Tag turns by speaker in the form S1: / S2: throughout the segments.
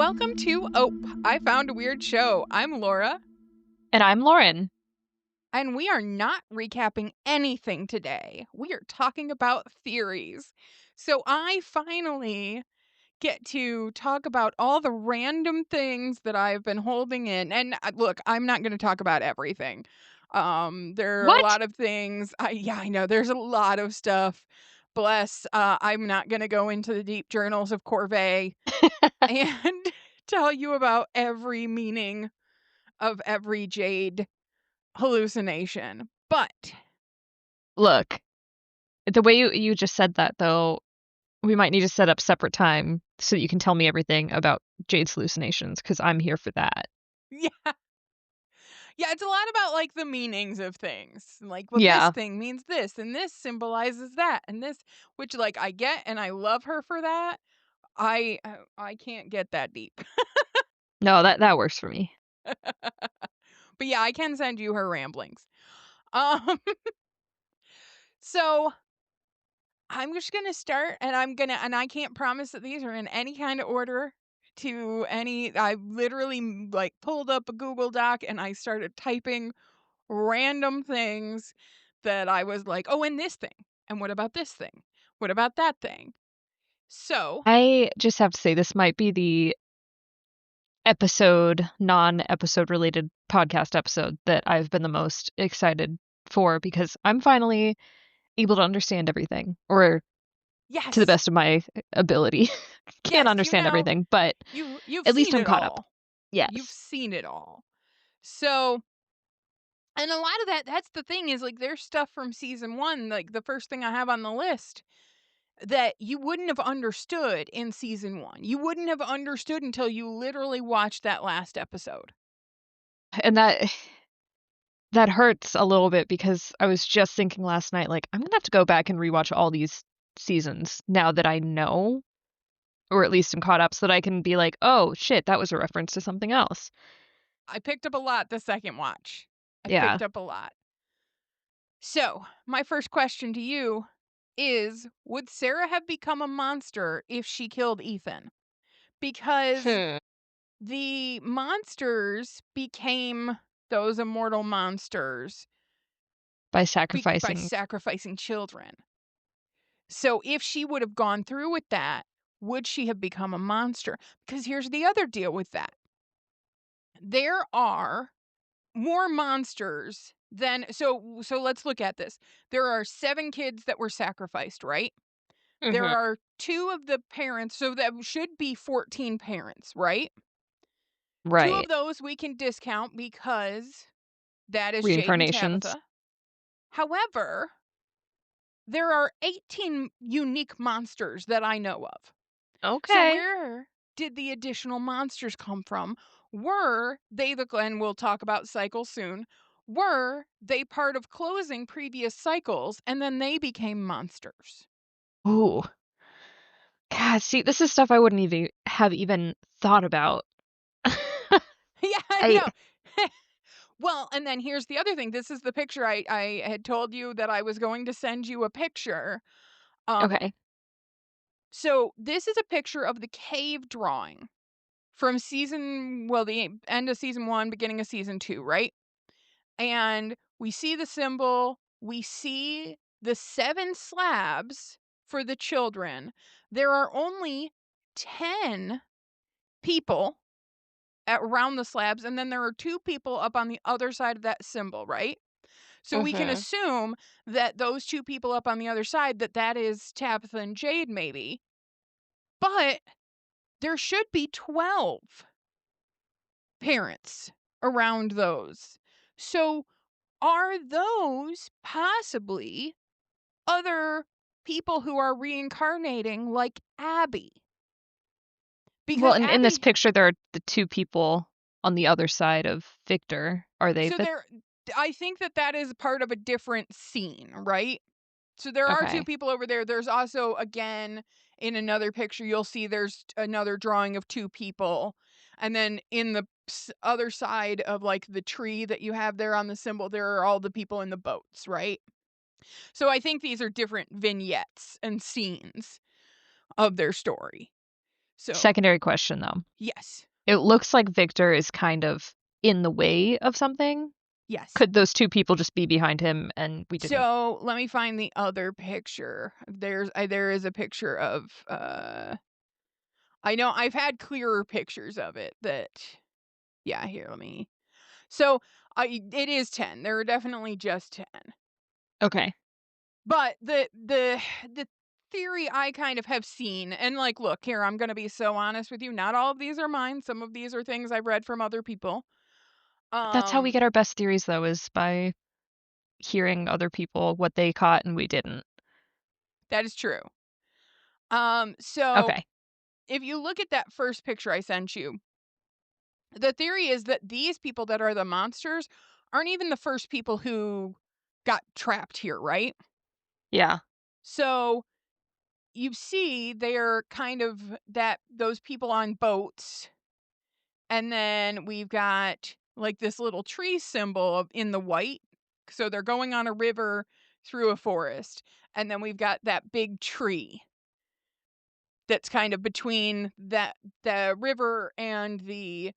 S1: welcome to I Found a Weird Show. I'm Laura,
S2: And I'm Lauren.
S1: and we are not recapping anything today. We are talking about theories. So I finally get to talk about all the random things that I've been holding in. And look, I'm not going to talk about everything. There are a
S2: What?
S1: lot of things. I know there's a lot of stuff. Bless. I'm not going to go into the deep journals of Corvée and tell you about every meaning of every jade hallucination. But
S2: Look, the way you just said that, though, we might need to set up separate time so that you can tell me everything about Jade's hallucinations, because I'm here for that.
S1: yeah, yeah, it's a lot about like the meanings of things. Like, well, this
S2: Yeah.
S1: thing means this, and this symbolizes that, and this, which like I get, and I love her for that. I can't get that deep.
S2: No, that works for me.
S1: But yeah, I can send you her ramblings. Um, so I'm just gonna start, and and I can't promise that these are in any kind of order to any. I literally like pulled up a Google Doc and I started typing random things that I was like, oh, and this thing, and what about this thing? What about that thing? So,
S2: I just have to say, this might be the non-episode related podcast episode that I've been the most excited for because I'm finally able to understand everything, or to the
S1: yes,
S2: best of my ability. Can't
S1: yes,
S2: understand everything, but
S1: you've
S2: at least
S1: seen
S2: I'm
S1: it
S2: caught up.
S1: all. You've
S2: Yes.
S1: seen it all. So, and a lot of that's the thing is like there's stuff from season 1, like the first thing I have on the list that you wouldn't have understood in season 1. You wouldn't have understood until you literally watched that last episode.
S2: And that hurts a little bit because I was just thinking last night, like, I'm gonna have to go back and rewatch all these seasons now that I know, or at least I'm caught up, so that I can be like, oh shit, that was a reference to something else.
S1: I picked up a lot the second watch. I
S2: Yeah.
S1: picked up a lot. So, my first question to you is, would Sarah have become a monster if she killed Ethan? Because
S2: Hmm.
S1: the monsters became those immortal monsters
S2: By
S1: by
S2: sacrificing.
S1: sacrificing children. So if she would have gone through with that, would she have become a monster? Because here's the other deal with that. There are more monsters than so let's look at this. There are 7 kids that were sacrificed, right? There
S2: Hmm.
S1: are 2 of the parents, so that should be 14 parents, right? 2 of
S2: Right.
S1: those we can discount because that is Jade and
S2: Reincarnations.
S1: Tabitha. However, there are 18 unique monsters that I know of. So
S2: Okay.
S1: where did the additional monsters come from? Were they and we'll talk about cycles soon. Were they part of closing previous cycles and then they became monsters?
S2: Ooh. God, see, this is stuff I wouldn't even thought about.
S1: Yeah, I
S2: I
S1: know. Well, and then here's the other thing. This is the picture I had told you that I was going to send you a picture.
S2: okay.
S1: So this is a picture of the cave drawing from the end of season 1, beginning of season 2, right? And we see the symbol, we see the 7 slabs for the children. There are only 10 people around the slabs, and then there are 2 people up on the other side of that symbol, right? So we can
S2: Hmm.
S1: assume that those 2 people up on the other side, that is Tabitha and Jade maybe. But there should be 12 parents around those. So are those possibly other people who are reincarnating like Abby?
S2: Well,
S1: Because
S2: in this
S1: Abby,
S2: picture, there are the 2 people on the other side of Victor. Are they
S1: so
S2: the
S1: there, I think that is part of a different scene, right? So there are 2
S2: okay?
S1: people over there. There's also, again, in another picture, you'll see there's another drawing of 2 people. And then in the other side of like the tree that you have there on the symbol, there are all the people in the boats, right? So I think these are different vignettes and scenes of their story. So,
S2: Secondary question though.
S1: yes.
S2: It looks like Victor is kind of in the way of something.
S1: Yes.
S2: Could those two people just be behind him and we didn't?
S1: So, let me find the other picture. There is a picture of I know I've had clearer pictures of it that yeah, here, let me. So, it is 10. There are definitely just 10.
S2: Okay.
S1: But the theory I kind of have seen, and like, look, here, I'm going to be so honest with you. Not all of these are mine. Some of these are things I've read from other people.
S2: That's how we
S1: Um,
S2: get our best theories though, is by hearing other people what they caught and we didn't.
S1: that is true. So
S2: Okay.
S1: if you look at that first picture I sent you, the theory is that these people that are the monsters aren't even the first people who got trapped here, right?
S2: Yeah.
S1: So you see they're kind of that those people on boats, and then we've got like this little tree symbol in the white. So they're going on a river through a forest, and then we've got that big tree that's kind of between the river and the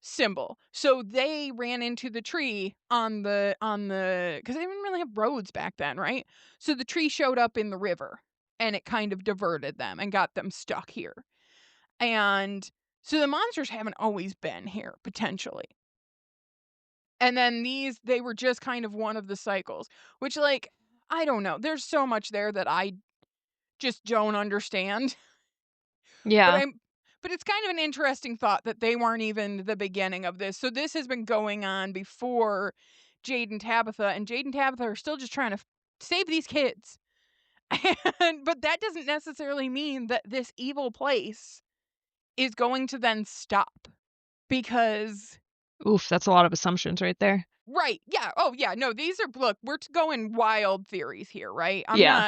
S1: symbol. So they ran into the tree on the because they didn't really have roads back then, right? So the tree showed up in the river and it kind of diverted them and got them stuck here. And so the monsters haven't always been here, potentially. And then they were just kind of one of the cycles, which, like, I don't know. There's so much there that I just don't understand. But
S2: Yeah.
S1: I'm but it's kind of an interesting thought that they weren't even the beginning of this. So this has been going on before Jade and Tabitha, and Jade and Tabitha are still just trying to save these kids. But that doesn't necessarily mean that this evil place is going to then stop because
S2: Oof, that's a lot of assumptions right there.
S1: right, yeah, oh yeah, no, these are look, we're going wild theories here, right?
S2: Yeah.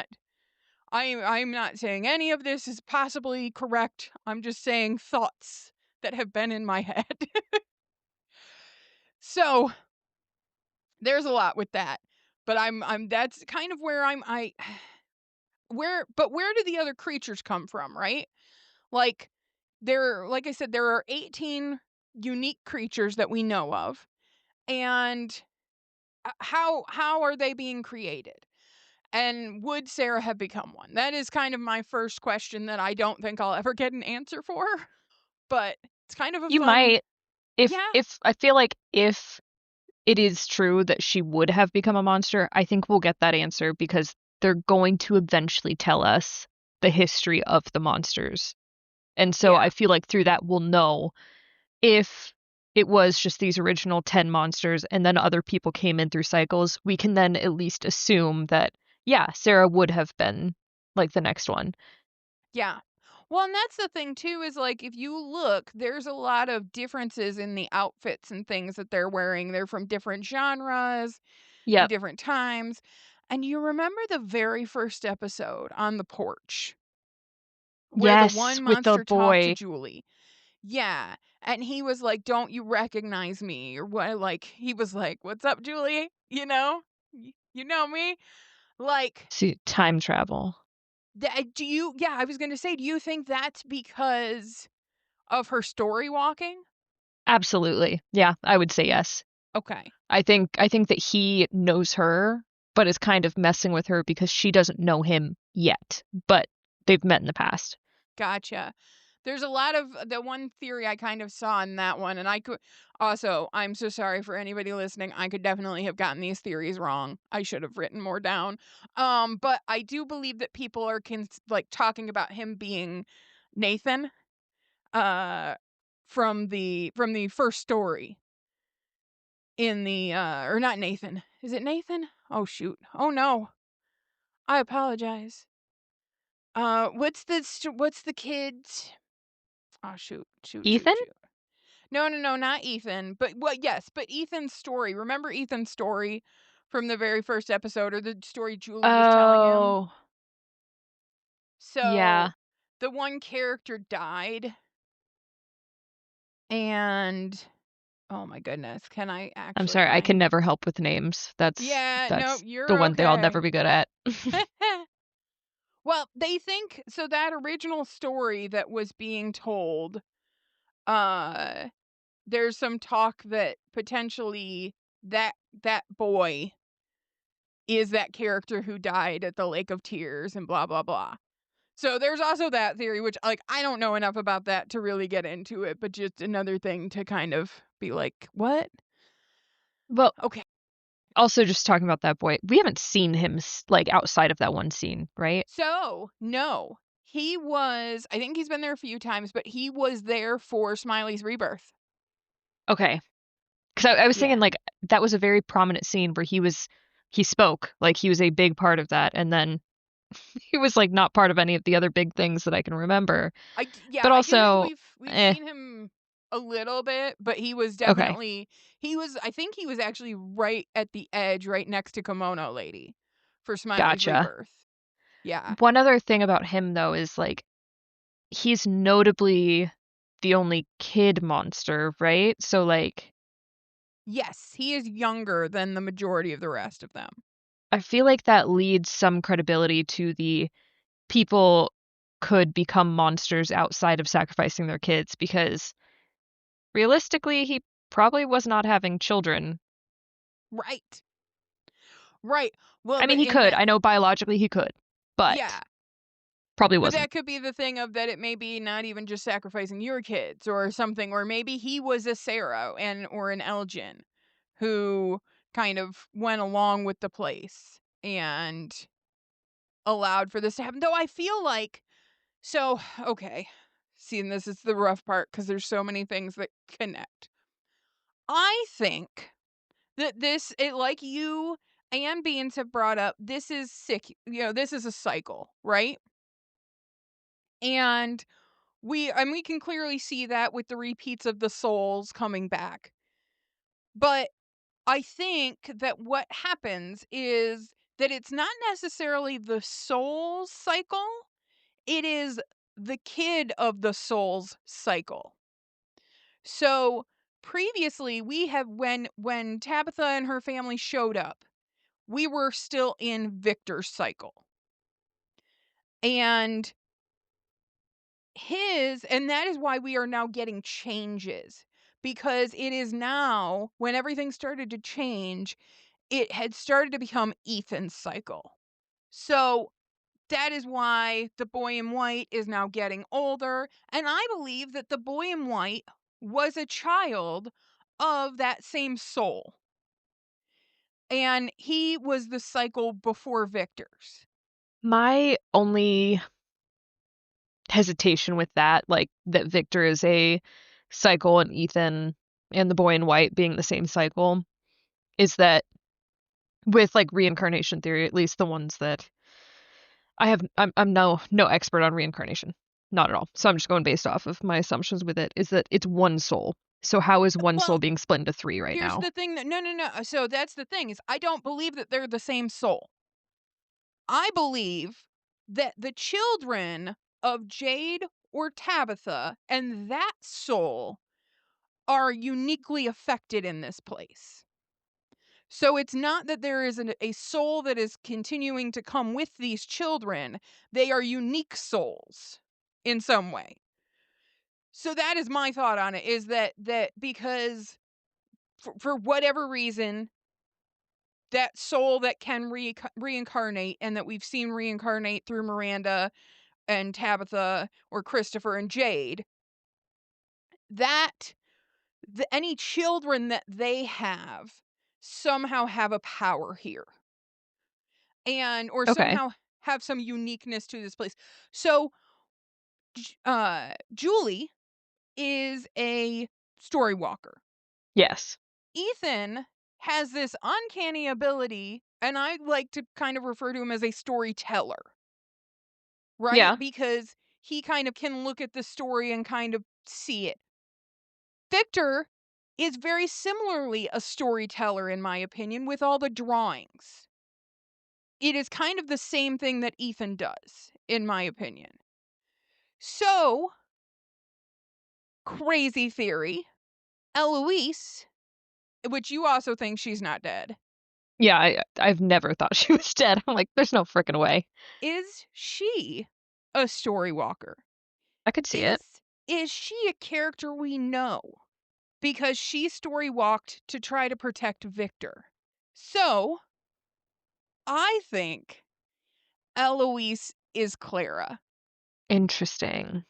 S1: I'm not saying any of this is possibly correct. I'm just saying thoughts that have been in my head. So, there's a lot with that. But I'm that's kind of where I where do the other creatures come from, right? Like like I said, there are 18 unique creatures that we know of. And how are they being created? And would Sarah have become one? That is kind of my first question that I don't think I'll ever get an answer for. But it's kind of a
S2: You
S1: fun
S2: might, if
S1: yeah,
S2: if I feel like if it is true that she would have become a monster, I think we'll get that answer because they're going to eventually tell us the history of the monsters. And so I
S1: yeah,
S2: feel like through that we'll know if it was just these original 10 monsters and then other people came in through cycles, we can then at least assume that, yeah, Sarah would have been like the next one.
S1: yeah. Well, and that's the thing too is like if you look, there's a lot of differences in the outfits and things that they're wearing. They're from different genres and
S2: Yep.
S1: different times. And you remember the very first episode on the porch where the
S2: Yes,
S1: one
S2: with the
S1: monster talked to
S2: boy.
S1: Julie. Yeah. And he was like, "Don't you recognize me?" Or what, like he was like, "What's up, Julie? You know? You know me?" Like
S2: See, time travel.
S1: do you yeah, I was going to say, do you think that's because of her story walking?
S2: Absolutely. Yeah, I would say yes.
S1: Okay.
S2: I think that he knows her, but is kind of messing with her because she doesn't know him yet, but they've met in the past.
S1: Gotcha. There's a lot of the one theory I kind of saw in that one, and I could also, I'm so sorry for anybody listening. I could definitely have gotten these theories wrong. I should have written more down. But I do believe that people are like talking about him being Nathan, uh, from the first story in the or not Nathan. Is it Nathan? Oh shoot. Oh no. I apologize. What's the kid's? Oh shoot, shoot, shoot,
S2: Ethan?
S1: shoot. No, no, no, not Ethan. But well, yes, but Ethan's story. Remember Ethan's story from the very first episode, or the story Julie was telling him?
S2: Oh,
S1: So
S2: yeah.
S1: the one character died, and oh my goodness, can I
S2: I'm
S1: actually
S2: sorry, I can
S1: find?
S2: never help with names. That's
S1: Yeah, no,
S2: that's the
S1: you're
S2: one thing I'll
S1: okay.
S2: never be good at.
S1: Well, they think so that original story that was being told, uh, there's some talk that potentially that boy is that character who died at the Lake of Tears and blah, blah, blah. So there's also that theory, which, like, I don't know enough about that to really get into it, but just another thing to kind of be like, "What?
S2: Well,
S1: Okay."
S2: also just talking about that boy, we haven't seen him like outside of that one scene, right?
S1: So, no. He was I think he's been there a few times, but he was there for Smiley's rebirth.
S2: Okay. 'Cause I was thinking,
S1: Yeah.
S2: like, that was a very prominent scene where he spoke, like, he was a big part of that, and then he was, like, not part of any of the other big things that I can remember.
S1: Yeah,
S2: But
S1: I do think
S2: also,
S1: we've
S2: eh,
S1: seen him a little bit, but he was
S2: okay,
S1: definitely I think he was actually right at the edge, right next to Kimono Lady for Smiley's
S2: gotcha.
S1: rebirth. Yeah.
S2: One other thing about him, though, is, like, he's notably the only kid monster, right? So, like,
S1: Yes, he is younger than the majority of the rest of them.
S2: I feel like that leads some credibility to the people could become monsters outside of sacrificing their kids because realistically, he probably was not having children.
S1: Right. Right. Well,
S2: I mean,
S1: the
S2: he
S1: in
S2: could.
S1: that
S2: I know biologically he could, but
S1: yeah.
S2: probably
S1: But
S2: wasn't.
S1: that could be the thing of that it may be not even just sacrificing your kids or something, or maybe he was a Sarah and or an Elgin who kind of went along with the place and allowed for this to happen. Though I feel like so okay. See, and this is the rough part because there's so many things that connect. I think that like you and Beans have brought up, this is sick. This is a cycle, right? And we can clearly see that with the repeats of the souls coming back. But I think that what happens is that it's not necessarily the soul cycle, it is the kid of the soul's cycle. So previously we have when Tabitha and her family showed up, we were still in Victor's cycle. And that is why we are now getting changes, because it is now when everything started to change, it had started to become Ethan's cycle. So that is why the boy in white is now getting older, and I believe that the boy in white was a child of that same soul, and he was the cycle before Victor's.
S2: My only hesitation with that, like that Victor is a cycle and Ethan and the boy in white being the same cycle, is that with like reincarnation theory, at least the ones that I'm no expert on reincarnation. Not at all. So I'm just going based off of my assumptions with it, is that it's one soul. So how is one soul
S1: Well,
S2: being split into three right
S1: here's
S2: now?
S1: the thing that no, no, no. So that's the thing is I don't believe that they're the same soul. I believe that the children of Jade or Tabitha and that soul are uniquely affected in this place. So it's not that there is a soul that is continuing to come with these children. They are unique souls in some way. So that is my thought on it, is that because for whatever reason that soul that can reincarnate and that we've seen reincarnate through Miranda and Tabitha or Christopher and Jade, that any children that they have somehow have a power here and or
S2: Okay.
S1: somehow have some uniqueness to this place. So Julie is a story walker.
S2: Yes.
S1: Ethan has this uncanny ability, and I like to kind of refer to him as a storyteller, right?
S2: Yeah.
S1: Because he kind of can look at the story and kind of see it. Victor is very similarly a storyteller, in my opinion, with all the drawings. It is kind of the same thing that Ethan does, in my opinion. So, crazy theory, Eloise, which you also think she's not dead.
S2: Yeah, I've never thought she was dead. I'm like, there's no freaking way.
S1: Is she a story walker?
S2: I could see it.
S1: Is she a character we know? Because she story walked to try to protect Victor. So, I think Eloise is Clara.
S2: Interesting.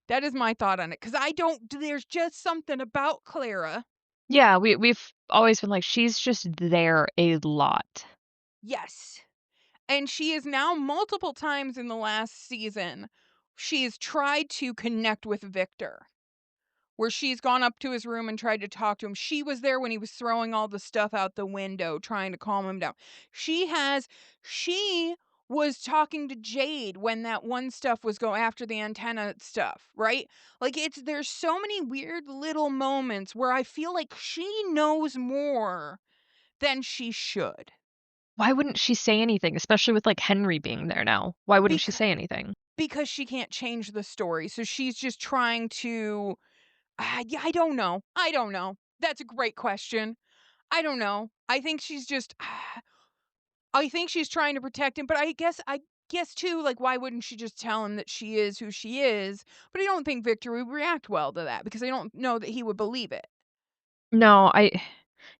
S1: That is my thought on it, because I don't there's just something about Clara.
S2: Yeah, we've always been like, she's just there a lot.
S1: Yes. And she is now multiple times in the last season, she's tried to connect with Victor, where she's gone up to his room and tried to talk to him. She was there when he was throwing all the stuff out the window, trying to calm him down. She was talking to Jade when that one stuff was going after the antenna stuff, right? Like there's so many weird little moments where I feel like she knows more than she should.
S2: Why wouldn't she say anything, especially with like Henry being there now? Why wouldn't she
S1: Because
S2: say anything?
S1: because she can't change the story. So she's just trying to yeah, I don't know. I don't know. That's a great question. I don't know. I think she's just I think she's trying to protect him, but I guess too, like, why wouldn't she just tell him that she is who she is? But I don't think Victor would react well to that because I don't know that he would believe it.
S2: No,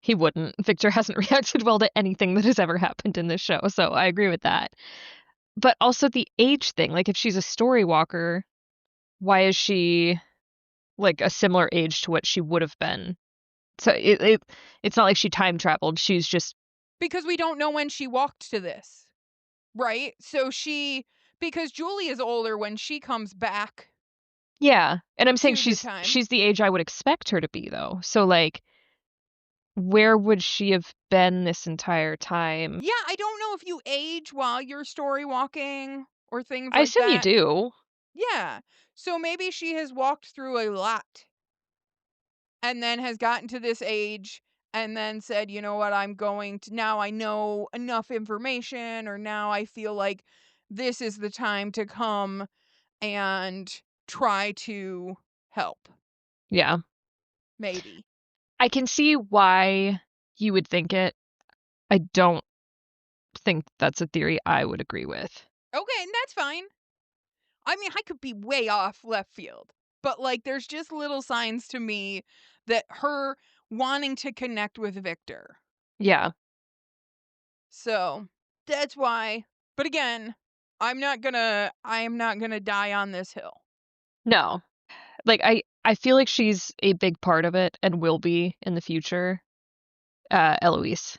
S2: he wouldn't. Victor hasn't reacted well to anything that has ever happened in this show, so I agree with that. But also the age thing, like if she's a story walker, why is she like a similar age to what she would have been? So it's not like she time traveled. She's just
S1: Because we don't know when she walked to this, right? So because Julie is older when she comes back
S2: yeah. And I'm saying
S1: to the
S2: she's
S1: time.
S2: she's the age I would expect her to be though. So like where would she have been this entire time?
S1: Yeah, I don't know if you age while you're story walking or things
S2: I
S1: like
S2: assume you
S1: that.
S2: do.
S1: Yeah. So maybe she has walked through a lot and then has gotten to this age and then said, "You know what? I'm going to now I know enough information or now I feel like this is the time to come and try to help."
S2: Yeah.
S1: Maybe.
S2: I can see why you would think it. I don't think that's a theory I would agree with.
S1: Okay, and that's fine. I mean, I could be way off left field, but like there's just little signs to me that her wanting to connect with Victor.
S2: Yeah.
S1: So, that's why. But again, I am not gonna die on this hill.
S2: No. Like I feel like she's a big part of it and will be in the future. Eloise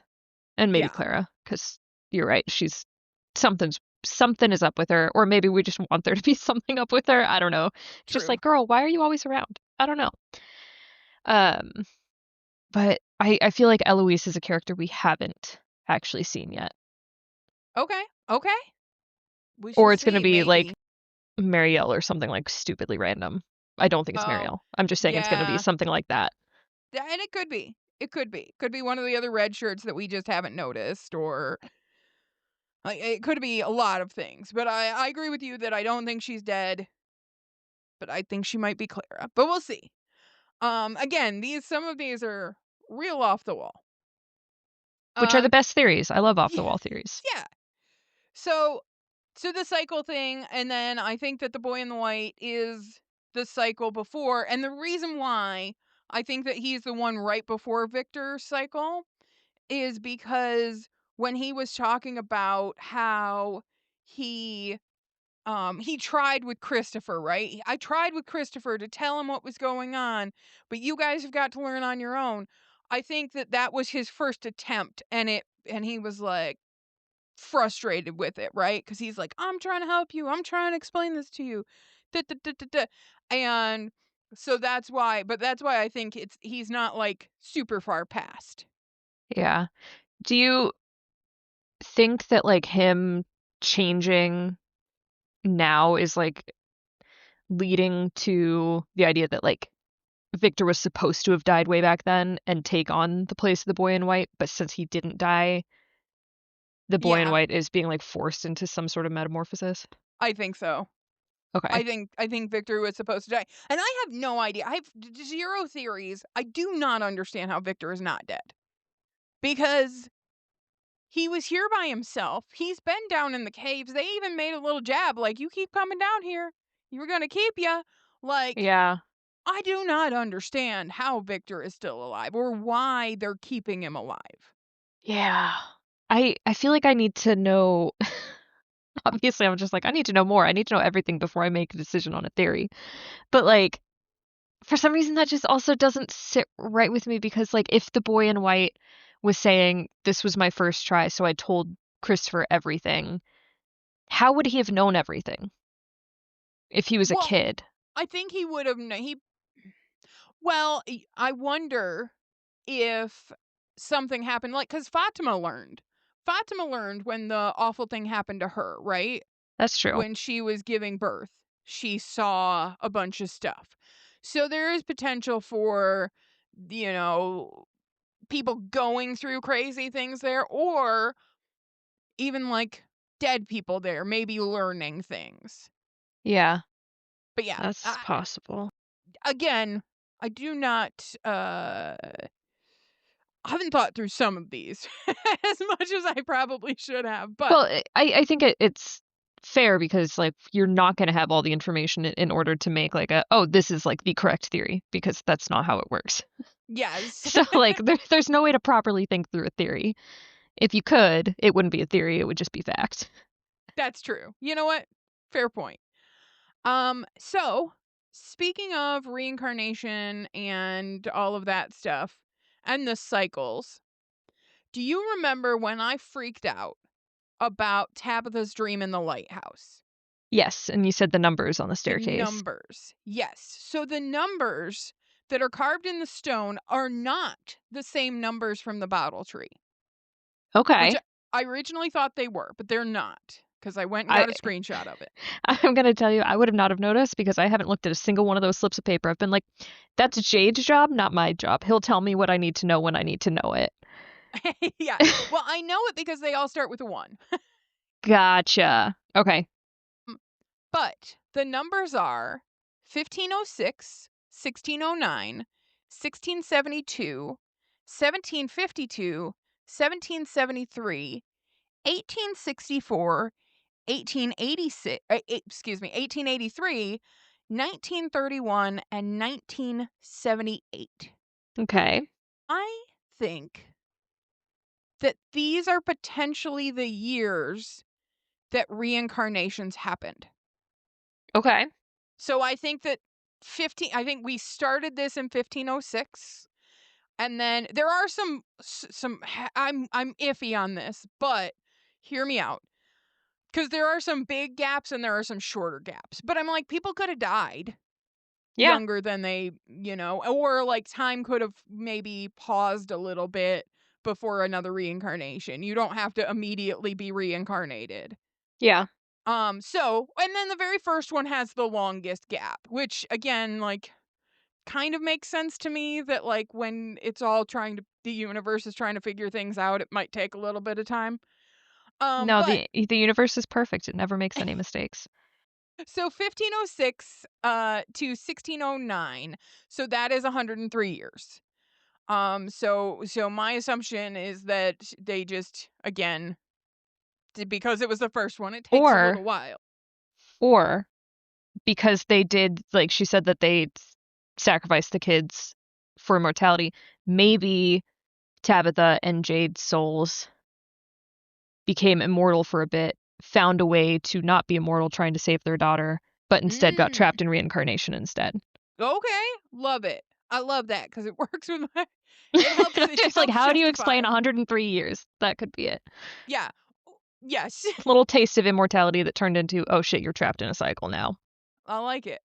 S2: and maybe
S1: Yeah,
S2: Clara, because you're right. Something is up with her, or maybe we just want there to be something up with her. I don't know. It's just
S1: true.
S2: like, girl, why are you always around? I don't know. Um, but I feel like Eloise is a character we haven't actually seen yet,
S1: Okay, okay. We shall
S2: or it's gonna
S1: see,
S2: be like
S1: maybe.
S2: Marielle or something like stupidly random. I don't think it's
S1: Oh,
S2: Marielle. I'm just saying it's gonna be
S1: yeah.
S2: something like that.
S1: And it could be. It could be. Could be one of the other red shirts that we just haven't noticed, or like, it could be a lot of things. But I agree with you that I don't think she's dead, but I think she might be Clara. But we'll see. Again, these some of these are real off the wall.
S2: Which are the
S1: Um,
S2: best theories. I love off the
S1: yeah,
S2: wall theories.
S1: yeah. So the cycle thing, and then I think that the boy in the white is the cycle before, and the reason why I think that he's the one right before Victor's cycle is because when he was talking about how he he tried with Christopher, right? I tried with Christopher to tell him what was going on, but you guys have got to learn on your own. I think that that was his first attempt, and he was like frustrated with it, right? Because he's like, I'm trying to help you. I'm trying to explain this to you. Da, da, da, da, da. And so that's why I think he's not like super far past.
S2: Yeah. Do you think that like him changing now is like leading to the idea that like Victor was supposed to have died way back then and take on the place of the boy in white, but since he didn't die, the boy in
S1: Yeah,
S2: white is being like forced into some sort of metamorphosis?
S1: I think so.
S2: Okay.
S1: I think Victor was supposed to die. And I have no idea. I have zero theories. I do not understand how Victor is not dead. Because He was here by himself. He's been down in the caves. They even made a little jab like, "You keep coming down here, you were gonna keep ya." Like,
S2: Yeah.
S1: I do not understand how Victor is still alive or why they're keeping him alive.
S2: Yeah. I feel like I need to know obviously, I'm just like, I need to know more. I need to know everything before I make a decision on a theory. But, like, for some reason, that just also doesn't sit right with me because, like, if the boy in white was saying, "This was my first try, so I told Christopher everything," how would he have known everything if he was a
S1: Well,
S2: kid?
S1: I think he would have he well, I wonder if something happened, like, because Fatima learned. Fatima learned when the awful thing happened to her, right?
S2: That's true.
S1: When she was giving birth, she saw a bunch of stuff. So there is potential for, you know, people going through crazy things there, or even like dead people there, maybe learning things.
S2: Yeah,
S1: But yeah,
S2: that's possible.
S1: again, I do not I haven't thought through some of these as much as I probably should have, but
S2: Well, I think it's fair because, like, you're not gonna have all the information in order to make, like, a, "Oh, this is, like, the correct theory," because that's not how it works.
S1: yes,
S2: So, like, there's no way to properly think through a theory. If you could, it wouldn't be a theory, it would just be fact.
S1: that's true. You know what? Fair point. So speaking of reincarnation and all of that stuff and the cycles, do you remember when I freaked out about Tabitha's dream in the lighthouse?
S2: Yes, and you said the numbers on the
S1: The
S2: staircase.
S1: numbers. Yes. So the numbers that are carved in the stone are not the same numbers from the bottle tree, which
S2: Okay.
S1: I originally thought they were, but they're not because I went and
S2: I
S1: got a screenshot of it.
S2: I'm gonna tell you, I would have not have noticed because I haven't looked at a single one of those slips of paper. I've been like, "That's Jade's job, not my job. He'll tell me what I need to know when I need to know it."
S1: Yeah. Well, I know it because they all start with a 1.
S2: Gotcha. Okay.
S1: But the numbers are 1506, 1609, 1672, 1752, 1773, 1864, 1886, excuse me, 1883, 1931, and 1978.
S2: Okay.
S1: I think that these are potentially the years that reincarnations happened.
S2: Okay.
S1: So I think that 15 I think we started this in 1506, and then there are I'm iffy on this, but hear me out, cuz there are some big gaps and there are some shorter gaps. But I'm like, people could have died
S2: Yeah.
S1: younger than they, or like time could have maybe paused a little bit before another reincarnation. You don't have to immediately be reincarnated.
S2: Yeah.
S1: And then the very first one has the longest gap, which again, like, kind of makes sense to me that, like, when it's all the universe is trying to figure things out, it might take a little bit of time.
S2: No,
S1: But
S2: the universe is perfect. It never makes any mistakes.
S1: so 1506 to 1609, so that is 103 years. So my assumption is that they just, again, because it was the first one, it takes a
S2: Or
S1: little while.
S2: or because they did, like she said that they sacrificed the kids for immortality, maybe Tabitha and Jade's souls became immortal for a bit, found a way to not be immortal trying to save their daughter, but instead got
S1: Mm.
S2: trapped in reincarnation instead.
S1: Okay, love it. I love that because it works with my it
S2: Just like,
S1: helps
S2: how do you
S1: justify
S2: explain
S1: it.
S2: 103 years? That could be it.
S1: Yeah. Yes,
S2: Little taste of immortality that turned into, oh shit, you're trapped in a cycle now.
S1: I like it.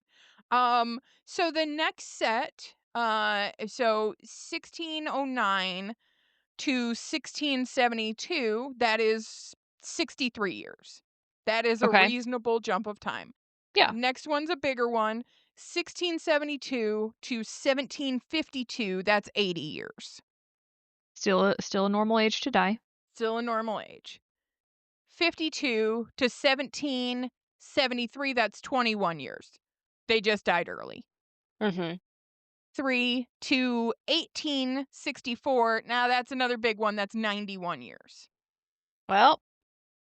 S1: So the next set, so 1609 to 1672, that is 63 years. That is a
S2: Okay.
S1: reasonable jump of time.
S2: Yeah.
S1: Next one's a bigger one, 1672 to 1752, that's 80 years.
S2: Still a normal age to die.
S1: Still a normal age. 52 to 1773, that's 21 years. They just died early.
S2: Mhm.
S1: 3 to 1864, now that's another big one, that's 91 years.
S2: Well,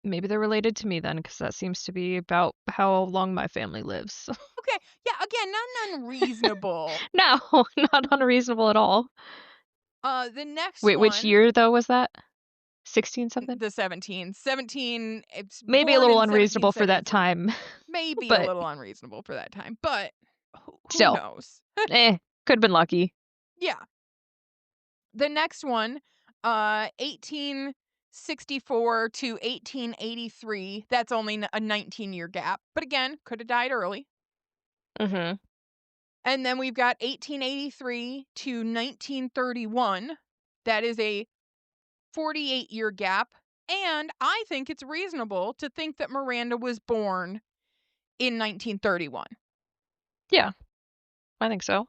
S2: maybe they're related to me then, because that seems to be about how long my family lives.
S1: Okay, yeah, again, not unreasonable.
S2: No, not unreasonable at all.
S1: The next
S2: Wait, which
S1: one,
S2: year though was that? 16 something?
S1: the 17, it's
S2: Maybe a
S1: born
S2: little
S1: in
S2: unreasonable for that
S1: 1773.
S2: time,
S1: Maybe a
S2: but
S1: little unreasonable for that time, but who
S2: still,
S1: knows?
S2: could have been lucky.
S1: Yeah. The next one, 1864 to 1883, that's only a 19-year gap, but again, could have died early.
S2: Mhm.
S1: And then we've got 1883 to 1931. That is a 48-year gap. And I think it's reasonable to think that Miranda was born in 1931.
S2: Yeah, I think so.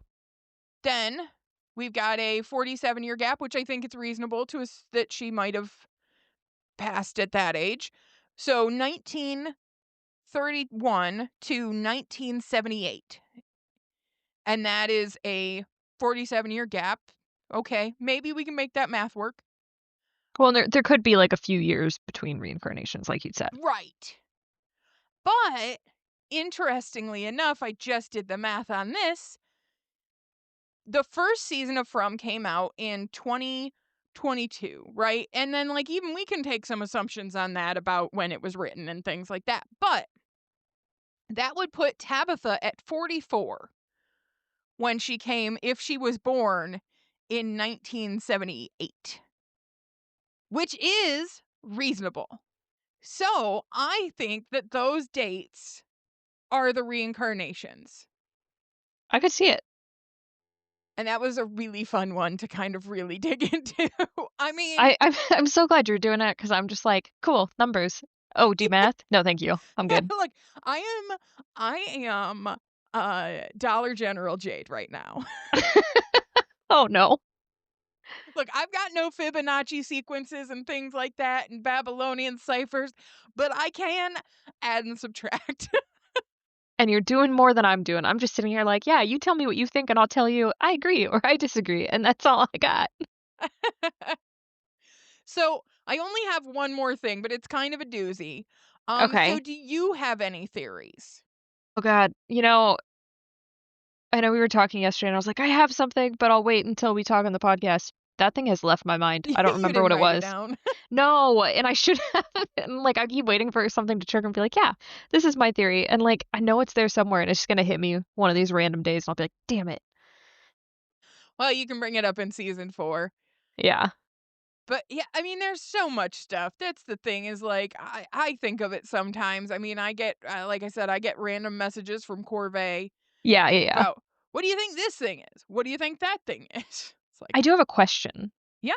S1: Then we've got a 47-year gap, which I think it's reasonable to that she might have passed at that age. So 1931 to 1978. And that is a 47-year gap. Okay, maybe we can make that math work.
S2: Well, there could be, like, a few years between reincarnations, like you said.
S1: Right. But interestingly enough, I just did the math on this. The first season of From came out in 2022, right? And then, like, even we can take some assumptions on that about when it was written and things like that. But that would put Tabitha at 44 when she came, if she was born in 1978, which is reasonable. So I think that those dates are the reincarnations.
S2: I could see it.
S1: And that was a really fun one to kind of really dig into. I mean,
S2: I'm so glad you're doing it because 'cause I'm just like, "Cool, numbers. Oh, do math? No, thank you. I'm good."
S1: look, I am Dollar General Jade right now.
S2: Oh, no.
S1: Look, I've got no Fibonacci sequences and things like that and Babylonian ciphers, but I can add and subtract.
S2: And you're doing more than I'm doing. I'm just sitting here like, "Yeah, you tell me what you think, and I'll tell you I agree or I disagree," and that's all I got.
S1: So I only have one more thing, but it's kind of a doozy. So
S2: Okay.
S1: do you have any theories?
S2: Oh god. I know we were talking yesterday, and I was like, "I have something, but I'll wait until we talk on the podcast." That thing has left my mind. I don't
S1: You
S2: remember
S1: didn't
S2: what it
S1: write it
S2: was.
S1: down.
S2: No, and I should have, and, like, I keep waiting for something to trigger and be like, "Yeah, this is my theory," and, like, I know it's there somewhere, and it's just gonna hit me one of these random days, and I'll be like, "Damn it."
S1: Well, you can bring it up in season 4.
S2: Yeah.
S1: But yeah, I mean, there's so much stuff. That's the thing is like I think of it sometimes. I mean, I get like I said, I get random messages from Corvée
S2: Yeah, yeah, yeah.
S1: about what do you think this thing is? What do you think that thing is? It's like,
S2: I do have a question.
S1: yeah,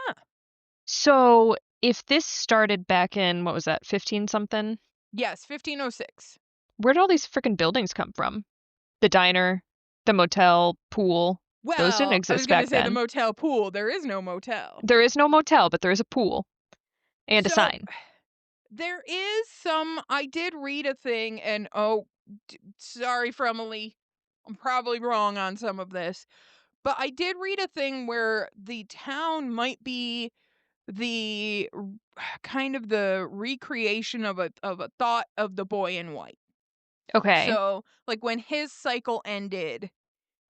S2: So, if this started back in, what was that, 15 something?
S1: yes, 1506.
S2: Where'd all these frickin' buildings come from? The diner, the motel, pool, those didn't
S1: Well, I was
S2: exist
S1: gonna
S2: back
S1: say the
S2: then.
S1: motel pool. There is no motel.
S2: There is no motel, but there is a pool and a
S1: So
S2: sign.
S1: there is some. I did read a thing, and oh, sorry, Fromily, I'm probably wrong on some of this, but I did read a thing where the town might be the kind of the recreation of a thought of the boy in white.
S2: Okay,
S1: So, like when his cycle ended,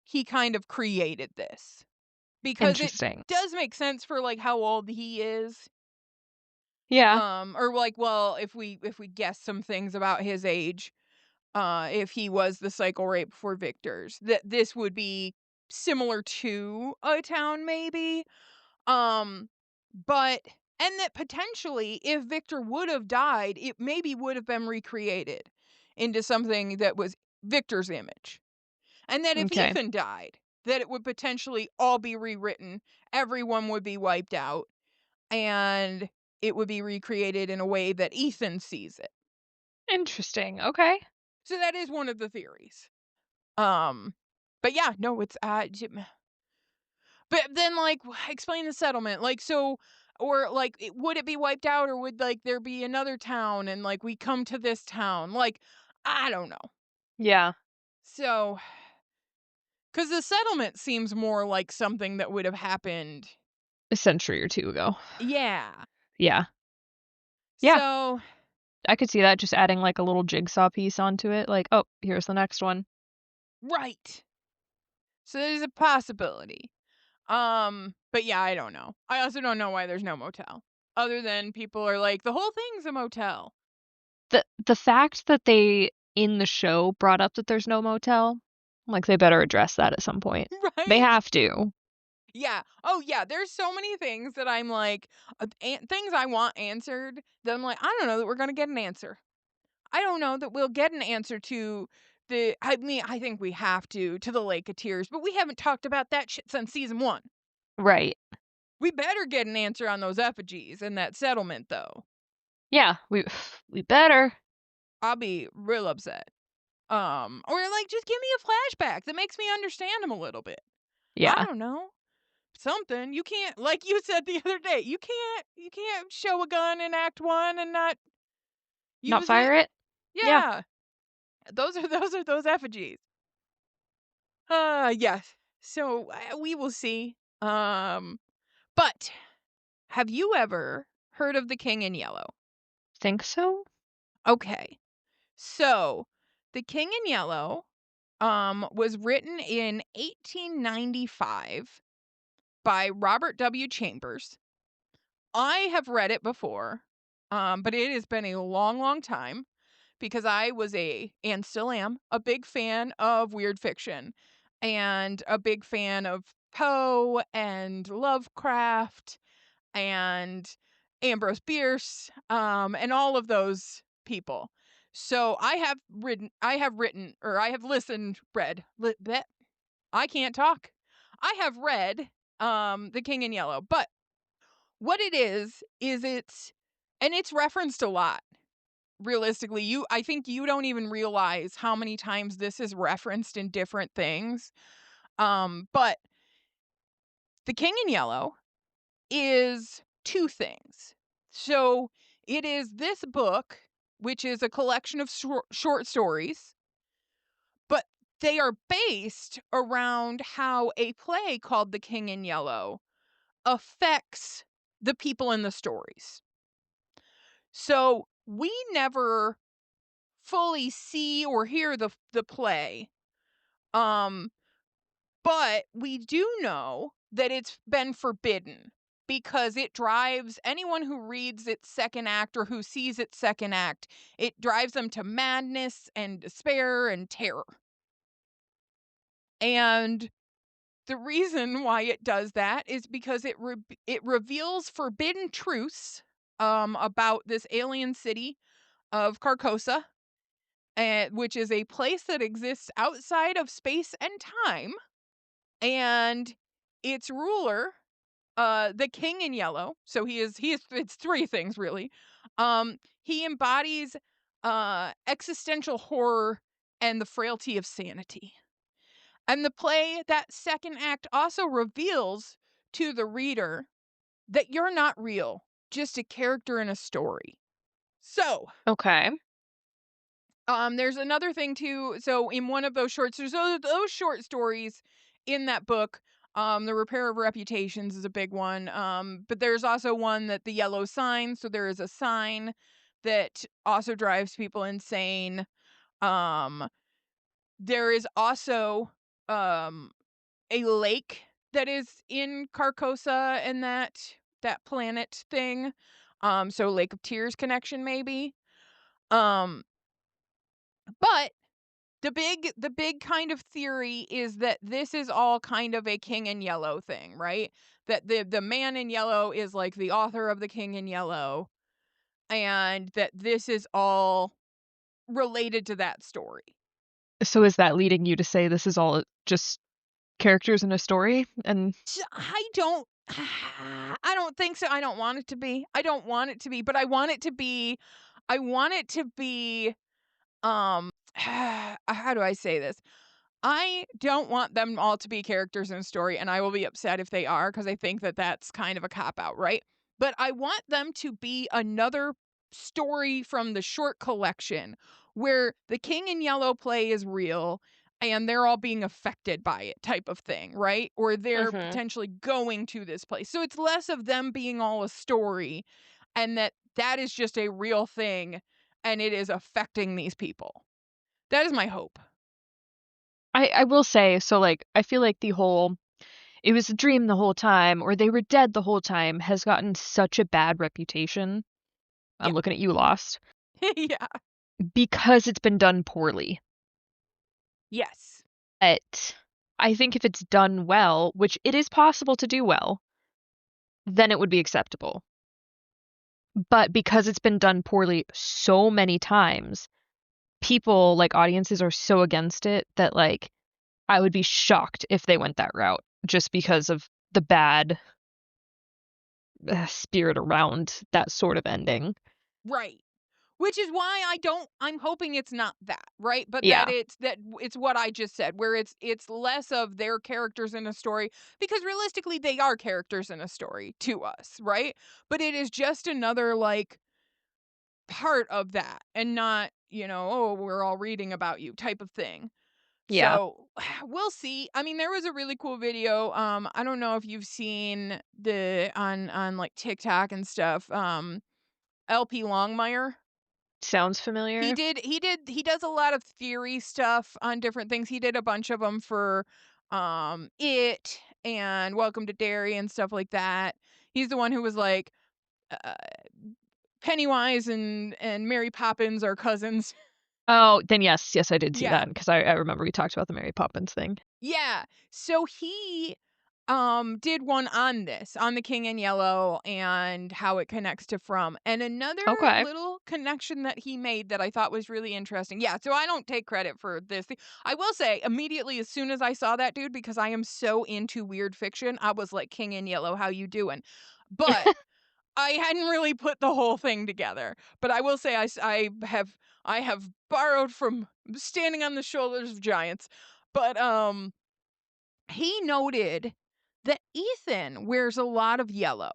S1: he kind of created this because it
S2: interesting.
S1: does make sense for like how old he is.
S2: Yeah,
S1: Or like, well, if we guess some things about his age, if he was the cycle right before Victor's, that this would be similar to a town maybe. Um, but and that potentially if Victor would have died, it maybe would have been recreated into something that was Victor's image. And that if
S2: okay.
S1: Ethan died, that it would potentially all be rewritten, everyone would be wiped out, and it would be recreated in a way that Ethan sees it.
S2: Interesting, okay.
S1: So that is one of the theories. Um, but yeah, no, it's but then like explain the settlement. Like so or like would it be wiped out or would like there be another town and like we come to this town? Like I don't know.
S2: Yeah,
S1: So cuz the settlement seems more like something that would have happened.
S2: a century or 2 ago.
S1: Yeah.
S2: Yeah. Yeah,
S1: So,
S2: I could see that, just adding, like, a little jigsaw piece onto it, like, "Oh, here's the next one."
S1: right. So there's a possibility. But yeah, I don't know. I also don't know why there's no motel. Other than people are like, the whole thing's a motel.
S2: The fact that they, in the show, brought up that there's no motel, like, they better address that at some point. They
S1: Right?
S2: have to.
S1: Yeah. Oh, yeah. There's so many things that I'm like, things I want answered that I'm like, I don't know that we're going to get an answer. I don't know that we'll get an answer to I mean, I think we have to the Lake of Tears, but we haven't talked about that shit since season one.
S2: Right.
S1: We better get an answer on those effigies and that settlement, though.
S2: Yeah, we better.
S1: I'll be real upset. Or like, just give me a flashback that makes me understand them a little bit. I
S2: Yeah.
S1: don't know. Something. You can't, like you said the other day, you can't show a gun in Act 1 and not
S2: Not
S1: use it.
S2: fire it? Yeah.
S1: Yeah. Those are those effigies. Yes. So, we will see. But have you ever heard of The King in Yellow?
S2: Think so?
S1: Okay. So, The King in Yellow, was written in 1895 by Robert W. Chambers. I have read it before, but it has been a long, long time because I was and still am, a big fan of weird fiction and a big fan of Poe and Lovecraft and Ambrose Bierce, and all of those people. So I have listened, I can't talk. I have read The King in Yellow, but what it is it's referenced a lot. Realistically, I think you don't even realize how many times this is referenced in different things. But The King in Yellow is two things. So it is this book, which is a collection of short stories, but they are based around how a play called The King in Yellow affects the people in the stories. So we never fully see or hear the play. Um, but we do know that it's been forbidden because it drives anyone who reads its second act or who sees its second act, it drives them to madness and despair and terror. And the reason why it does that is because it reveals forbidden truths about this alien city of Carcosa, which is a place that exists outside of space and time, and its ruler, the King in Yellow. So he is it's three things really. He embodies existential horror and the frailty of sanity. And the play, that second act, also reveals to the reader that you're not real, just a character in a story. So,
S2: Okay.
S1: there's another thing too. So in one of those shorts, there's those short stories in that book. The Repair of Reputations is a big one. But there's also one that the yellow sign. So there is a sign that also drives people insane. Um, there is also a lake that is in Carcosa and that planet thing. So Lake of Tears connection maybe. Um, but the big kind of theory is that this is all kind of a King in Yellow thing, right? That the man in yellow is like the author of the King in Yellow, and that this is all related to that story.
S2: So is that leading you to say this is all just characters in a story? And
S1: I don't I don't think so. I don't want it to be. I don't want it to be, but I want it to be how do I say this? I don't want them all to be characters in a story, and I will be upset if they are because I think that that's kind of a cop out, right? But I want them to be another story from the short collection where the King in Yellow play is real and they're all being affected by it, type of thing, right? Or they're
S2: Mhm.
S1: potentially going to this place. So it's less of them being all a story and that that is just a real thing and it is affecting these people. That is my hope.
S2: I will say, so, like, I feel like the whole "it was a dream the whole time" or "they were dead the whole time" has gotten such a bad reputation.
S1: Yeah.
S2: I'm looking at you, Lost,
S1: Yeah.
S2: because it's been done poorly.
S1: Yes.
S2: But I think if it's done well, which it is possible to do well, then it would be acceptable. But because it's been done poorly so many times, people, like, audiences are so against it that, like, I would be shocked if they went that route just because of the bad, spirit around that sort of ending.
S1: Right. Which is why I'm hoping it's not that, right? But that
S2: Yeah.
S1: it's what I just said, where it's less of their characters in a story because realistically they are characters in a story to us, right? But it is just another like part of that and not, oh, we're all reading about you type of thing.
S2: Yeah.
S1: So, we'll see. I mean, there was a really cool video. I don't know if you've seen the on like TikTok and stuff. LP Longmire.
S2: Sounds familiar.
S1: He does a lot of theory stuff on different things. He did a bunch of them for It and Welcome to Derry and stuff like that. He's the one who was like uh, Pennywise and Mary Poppins are cousins.
S2: Oh, then yes, yes, I did see
S1: Yeah.
S2: that because I remember we talked about the Mary Poppins thing.
S1: Yeah. So he did one on this, on the King in Yellow and how it connects to From. And another
S2: Okay.
S1: little connection that he made that I thought was really interesting. Yeah, so I don't take credit for this. I will say immediately as soon as I saw that dude because I am so into weird fiction, I was like, King in Yellow, how you doing? But I hadn't really put the whole thing together. But I will say I have borrowed from standing on the shoulders of giants. But he noted that Ethan wears a lot of yellow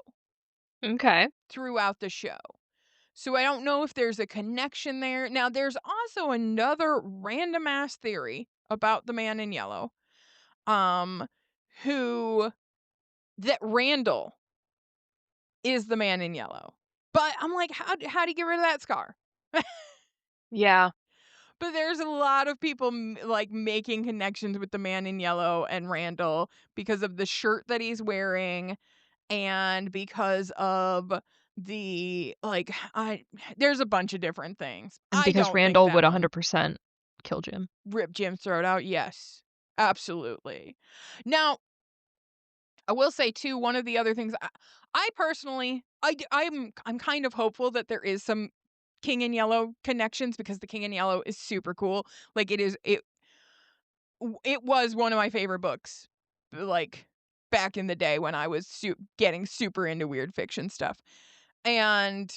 S2: Okay.
S1: throughout the show. So I don't know if there's a connection there. Now, there's also another random ass theory about the man in yellow, um, who that Randall is the man in yellow. But I'm like, how do you get rid of that scar?
S2: Yeah.
S1: But there's a lot of people like making connections with the man in yellow and Randall because of the shirt that he's wearing and because of the like I there's a bunch of different things.
S2: And
S1: I
S2: because
S1: don't think
S2: Randall would
S1: that one
S2: 100% kill Jim.
S1: ripped Jim's throat out. Yes. Absolutely. Now, I will say too one of the other things I personally I'm kind of hopeful that there is some King in Yellow connections because the King in Yellow is super cool. Like it was one of my favorite books like back in the day when I was getting super into weird fiction stuff. And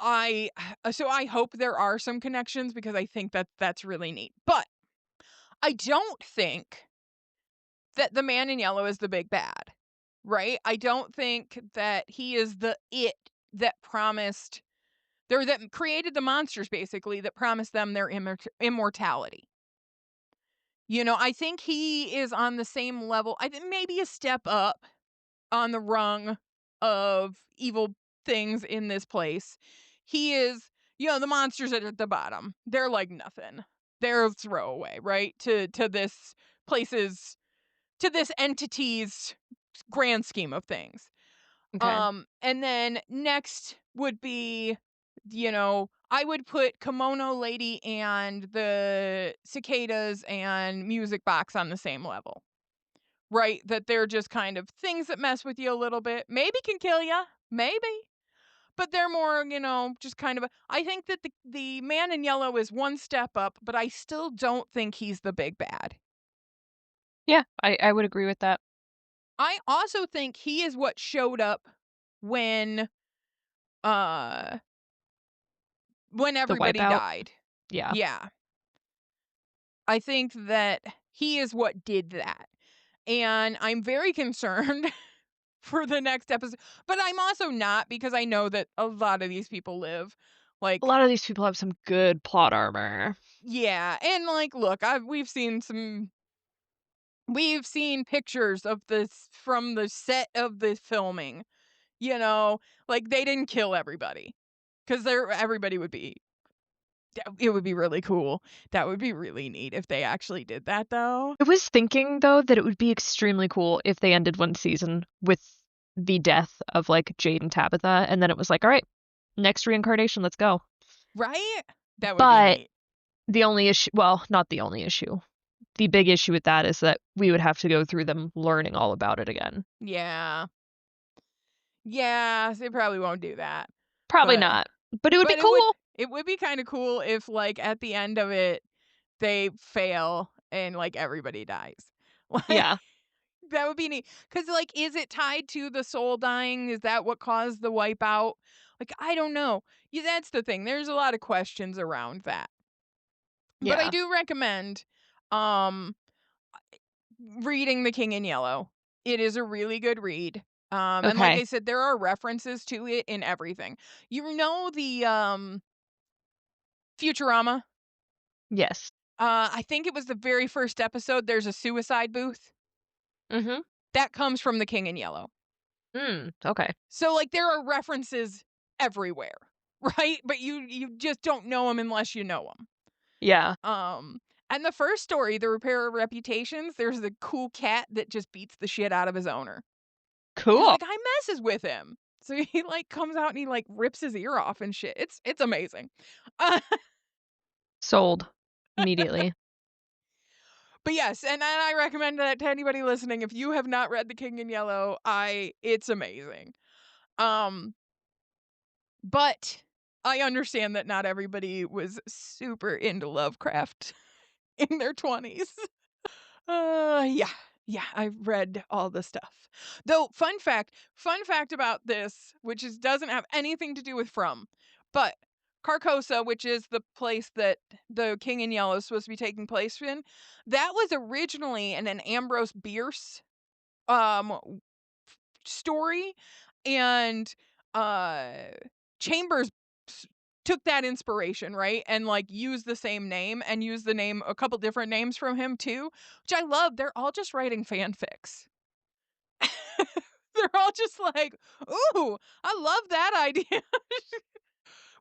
S1: I so I hope there are some connections because I think that that's really neat. But I don't think that the man in yellow is the big bad. Right? I don't think that he is the it that promised that created the monsters basically that promised them their immortality. I think he is on the same level. I think maybe a step up on the rung of evil things in this place. He is, the monsters at the bottom. They're like nothing. They're a throwaway, right? To this place's to this entity's grand scheme of things.
S2: Okay.
S1: And then next would be, I would put Kimono Lady and the cicadas and music box on the same level. Right, that they're just kind of things that mess with you a little bit, maybe can kill you, maybe, but they're more, just kind of I think that the man in yellow is one step up, but I still don't think he's the big bad.
S2: Yeah, I would agree with that.
S1: I also think he is what showed up when, uh when
S2: The
S1: everybody
S2: Wipeout?
S1: died.
S2: Yeah.
S1: Yeah, I think that he is what did that, and I'm very concerned for the next episode. But I'm also not because I know that a lot of these people live.
S2: A
S1: Like,
S2: lot of these people have some good plot armor.
S1: yeah, and like, look, we've seen pictures of this from the set of the filming. You know, like they didn't kill everybody. 'Cause everybody would be it would be really cool. That would be really neat if they actually did that, though.
S2: I was thinking, though, that it would be extremely cool if they ended one season with the death of, like, Jade and Tabitha, and then it was like, "Alright, next reincarnation, let's go."
S1: Right? That would be
S2: But
S1: neat.
S2: the only issue, well, not the only issue. The big issue with that is that we would have to go through them learning all about it again.
S1: Yeah. Yeah, they probably won't do that.
S2: Probably
S1: But
S2: not, but it would be
S1: but it would
S2: cool.
S1: it would be kinda cool if, like, at the end of it, they fail and, like, everybody dies. Like,
S2: Yeah,
S1: that would be neat. Cause like, is it tied to the soul dying? Is that what caused the wipeout? Like, I don't know. Yeah, that's the thing. There's a lot of questions around that. But I
S2: yeah,
S1: do recommend, um, reading The King in Yellow. It is a really good read. And like I
S2: okay,
S1: said, there are references to it in everything. You know the, Futurama?
S2: yes.
S1: I think it was the very first episode, there's a suicide booth.
S2: Mhm.
S1: That comes from The King in Yellow.
S2: Okay.
S1: So, like, there are references everywhere, right? But you just don't know them unless you know them.
S2: Yeah,
S1: And the first story, The Repair of Reputations, there's the cool cat that just beats the shit out of his owner because
S2: cool.
S1: the guy messes with him. So he, like, comes out and he, like, rips his ear off and shit. It's amazing. Uh,
S2: Sold immediately.
S1: but yes, and I recommend that to anybody listening. If you have not read The King in Yellow, it's amazing. Um, but I understand that not everybody was super into Lovecraft in their 20s. Yeah. Yeah, I've read all the stuff. Though, fun fact about this, which doesn't have anything to do with From, but Carcosa, which is the place that the King in Yellow is supposed to be taking place in, that was originally an Ambrose Bierce um story, and uh Chambers s- took that inspiration, right? And like used the same name and used the name a couple different names from him too, which I love. They're all just writing fanfics. They're all just like, "Ooh, I love that idea."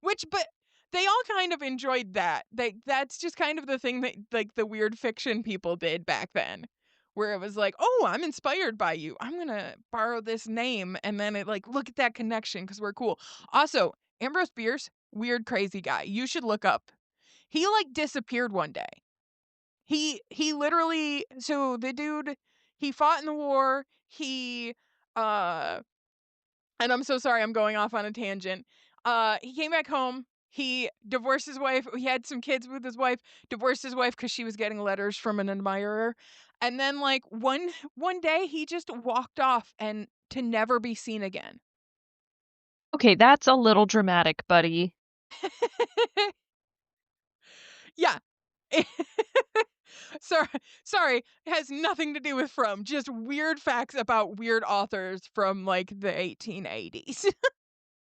S1: Which but they all kind of enjoyed that. That's just kind of the thing that like the weird fiction people did back then. Where it was like, "Oh, I'm inspired by you. I'm gonna borrow this name," and then it like, look at that connection because we're cool. Also, Ambrose Bierce, weird, crazy guy. You should look up. He like disappeared one day. He literally so the dude he fought in the war. He uh and I'm so sorry I'm going off on a tangent. He came back home. He divorced his wife. He had some kids with his wife. Divorced his wife because she was getting letters from an admirer. And then, like one day, he just walked off and to never be seen again.
S2: Okay, that's a little dramatic, buddy.
S1: Yeah. sorry, sorry. It has nothing to do with From. Just weird facts about weird authors from like the 1880s.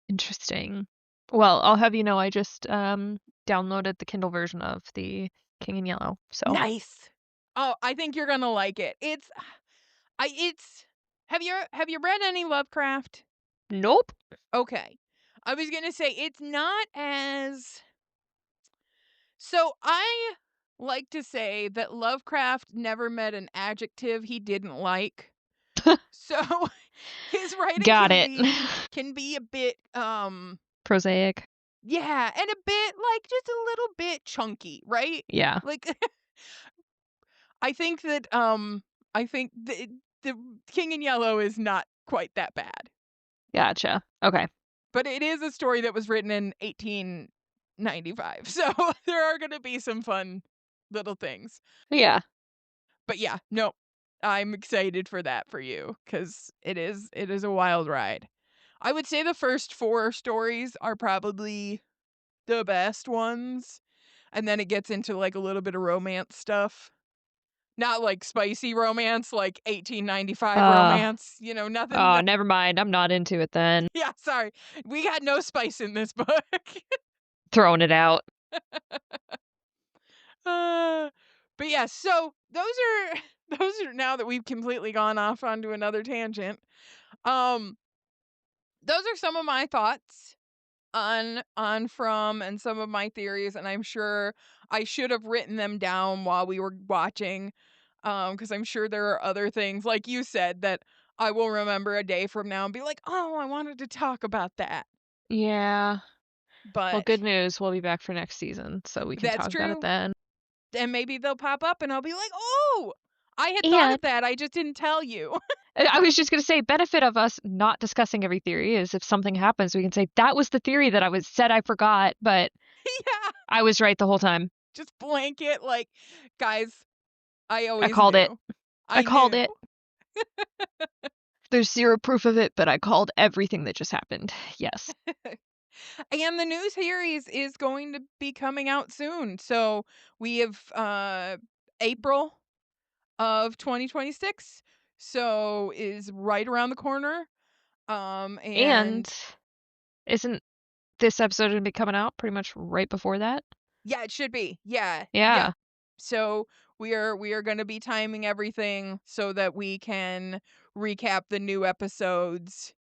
S2: Interesting. Well, I'll have you know I just, downloaded the Kindle version of The King in Yellow, so
S1: Nice. Oh, I think you're gonna like it. It's have you read any Lovecraft?
S2: nope.
S1: Okay. I was gonna say it's not as so I like to say that Lovecraft never met an adjective he didn't like. So his writing
S2: Got it.
S1: can be a bit
S2: Prosaic.
S1: yeah, and a bit like just a little bit chunky, right?
S2: Yeah,
S1: Like I think that I think the King in Yellow is not quite that bad.
S2: gotcha. Okay.
S1: But it is a story that was written in 1895. So there are going to be some fun little things.
S2: Yeah.
S1: But yeah, no. I'm excited for that for you cuz it is a wild ride. I would say the first 4 stories are probably the best ones, and then it gets into like a little bit of romance stuff. Not like spicy romance like 1895
S2: Uh,
S1: romance, nothing
S2: oh,
S1: that
S2: never mind, I'm not into it then.
S1: yeah, sorry. We got no spice in this book.
S2: Throwing it out.
S1: Uh, but yeah, so those are those are now that we've completely gone off onto another tangent. Um, those are some of my thoughts. on from and some of my theories, and I'm sure I should have written them down while we were watching, because I'm sure there are other things, like you said, that I will remember a day from now and be like, "Oh, I wanted to talk about that."
S2: Yeah. Well,
S1: But
S2: good news. We'll be back for next season, so we can
S1: that's
S2: talk about it
S1: true,
S2: then.
S1: and maybe they'll pop up and I'll be like, "Oh, I had thought
S2: And
S1: of that, I just didn't tell you."
S2: I was just gonna say, benefit of us not discussing every theory is if something happens, we can say that was the theory that I forgot, but
S1: Yeah,
S2: I was right the whole time.
S1: just blanket, like, "Guys, I
S2: I
S1: always
S2: called it.
S1: knew.
S2: I
S1: I
S2: called
S1: knew."
S2: it. There's zero proof of it, but I called everything that just happened. Yes.
S1: And the new series is going to be coming out soon. So we have April of 2026. So is right around the corner.
S2: And
S1: And
S2: isn't this episode gonna be coming out pretty much right before that?
S1: yeah, it should be. Yeah. Yep.
S2: Yeah,
S1: So we are going to be timing everything so that we can recap the new episodes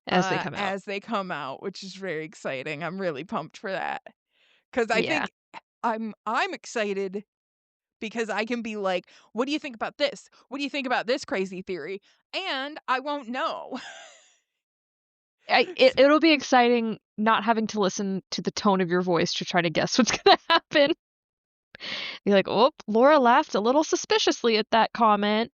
S2: as they come out.
S1: as they come out, which is very exciting. I'm really pumped for that. Cuz I
S2: Yeah.
S1: think I'm excited because I can be like, "What do you think about this? What do you think about this crazy theory?" And I won't know.
S2: It'll be exciting not having to listen to the tone of your voice to try to guess what's gonna happen. Be like, "Oh, Laura laughed a little suspiciously at that comment."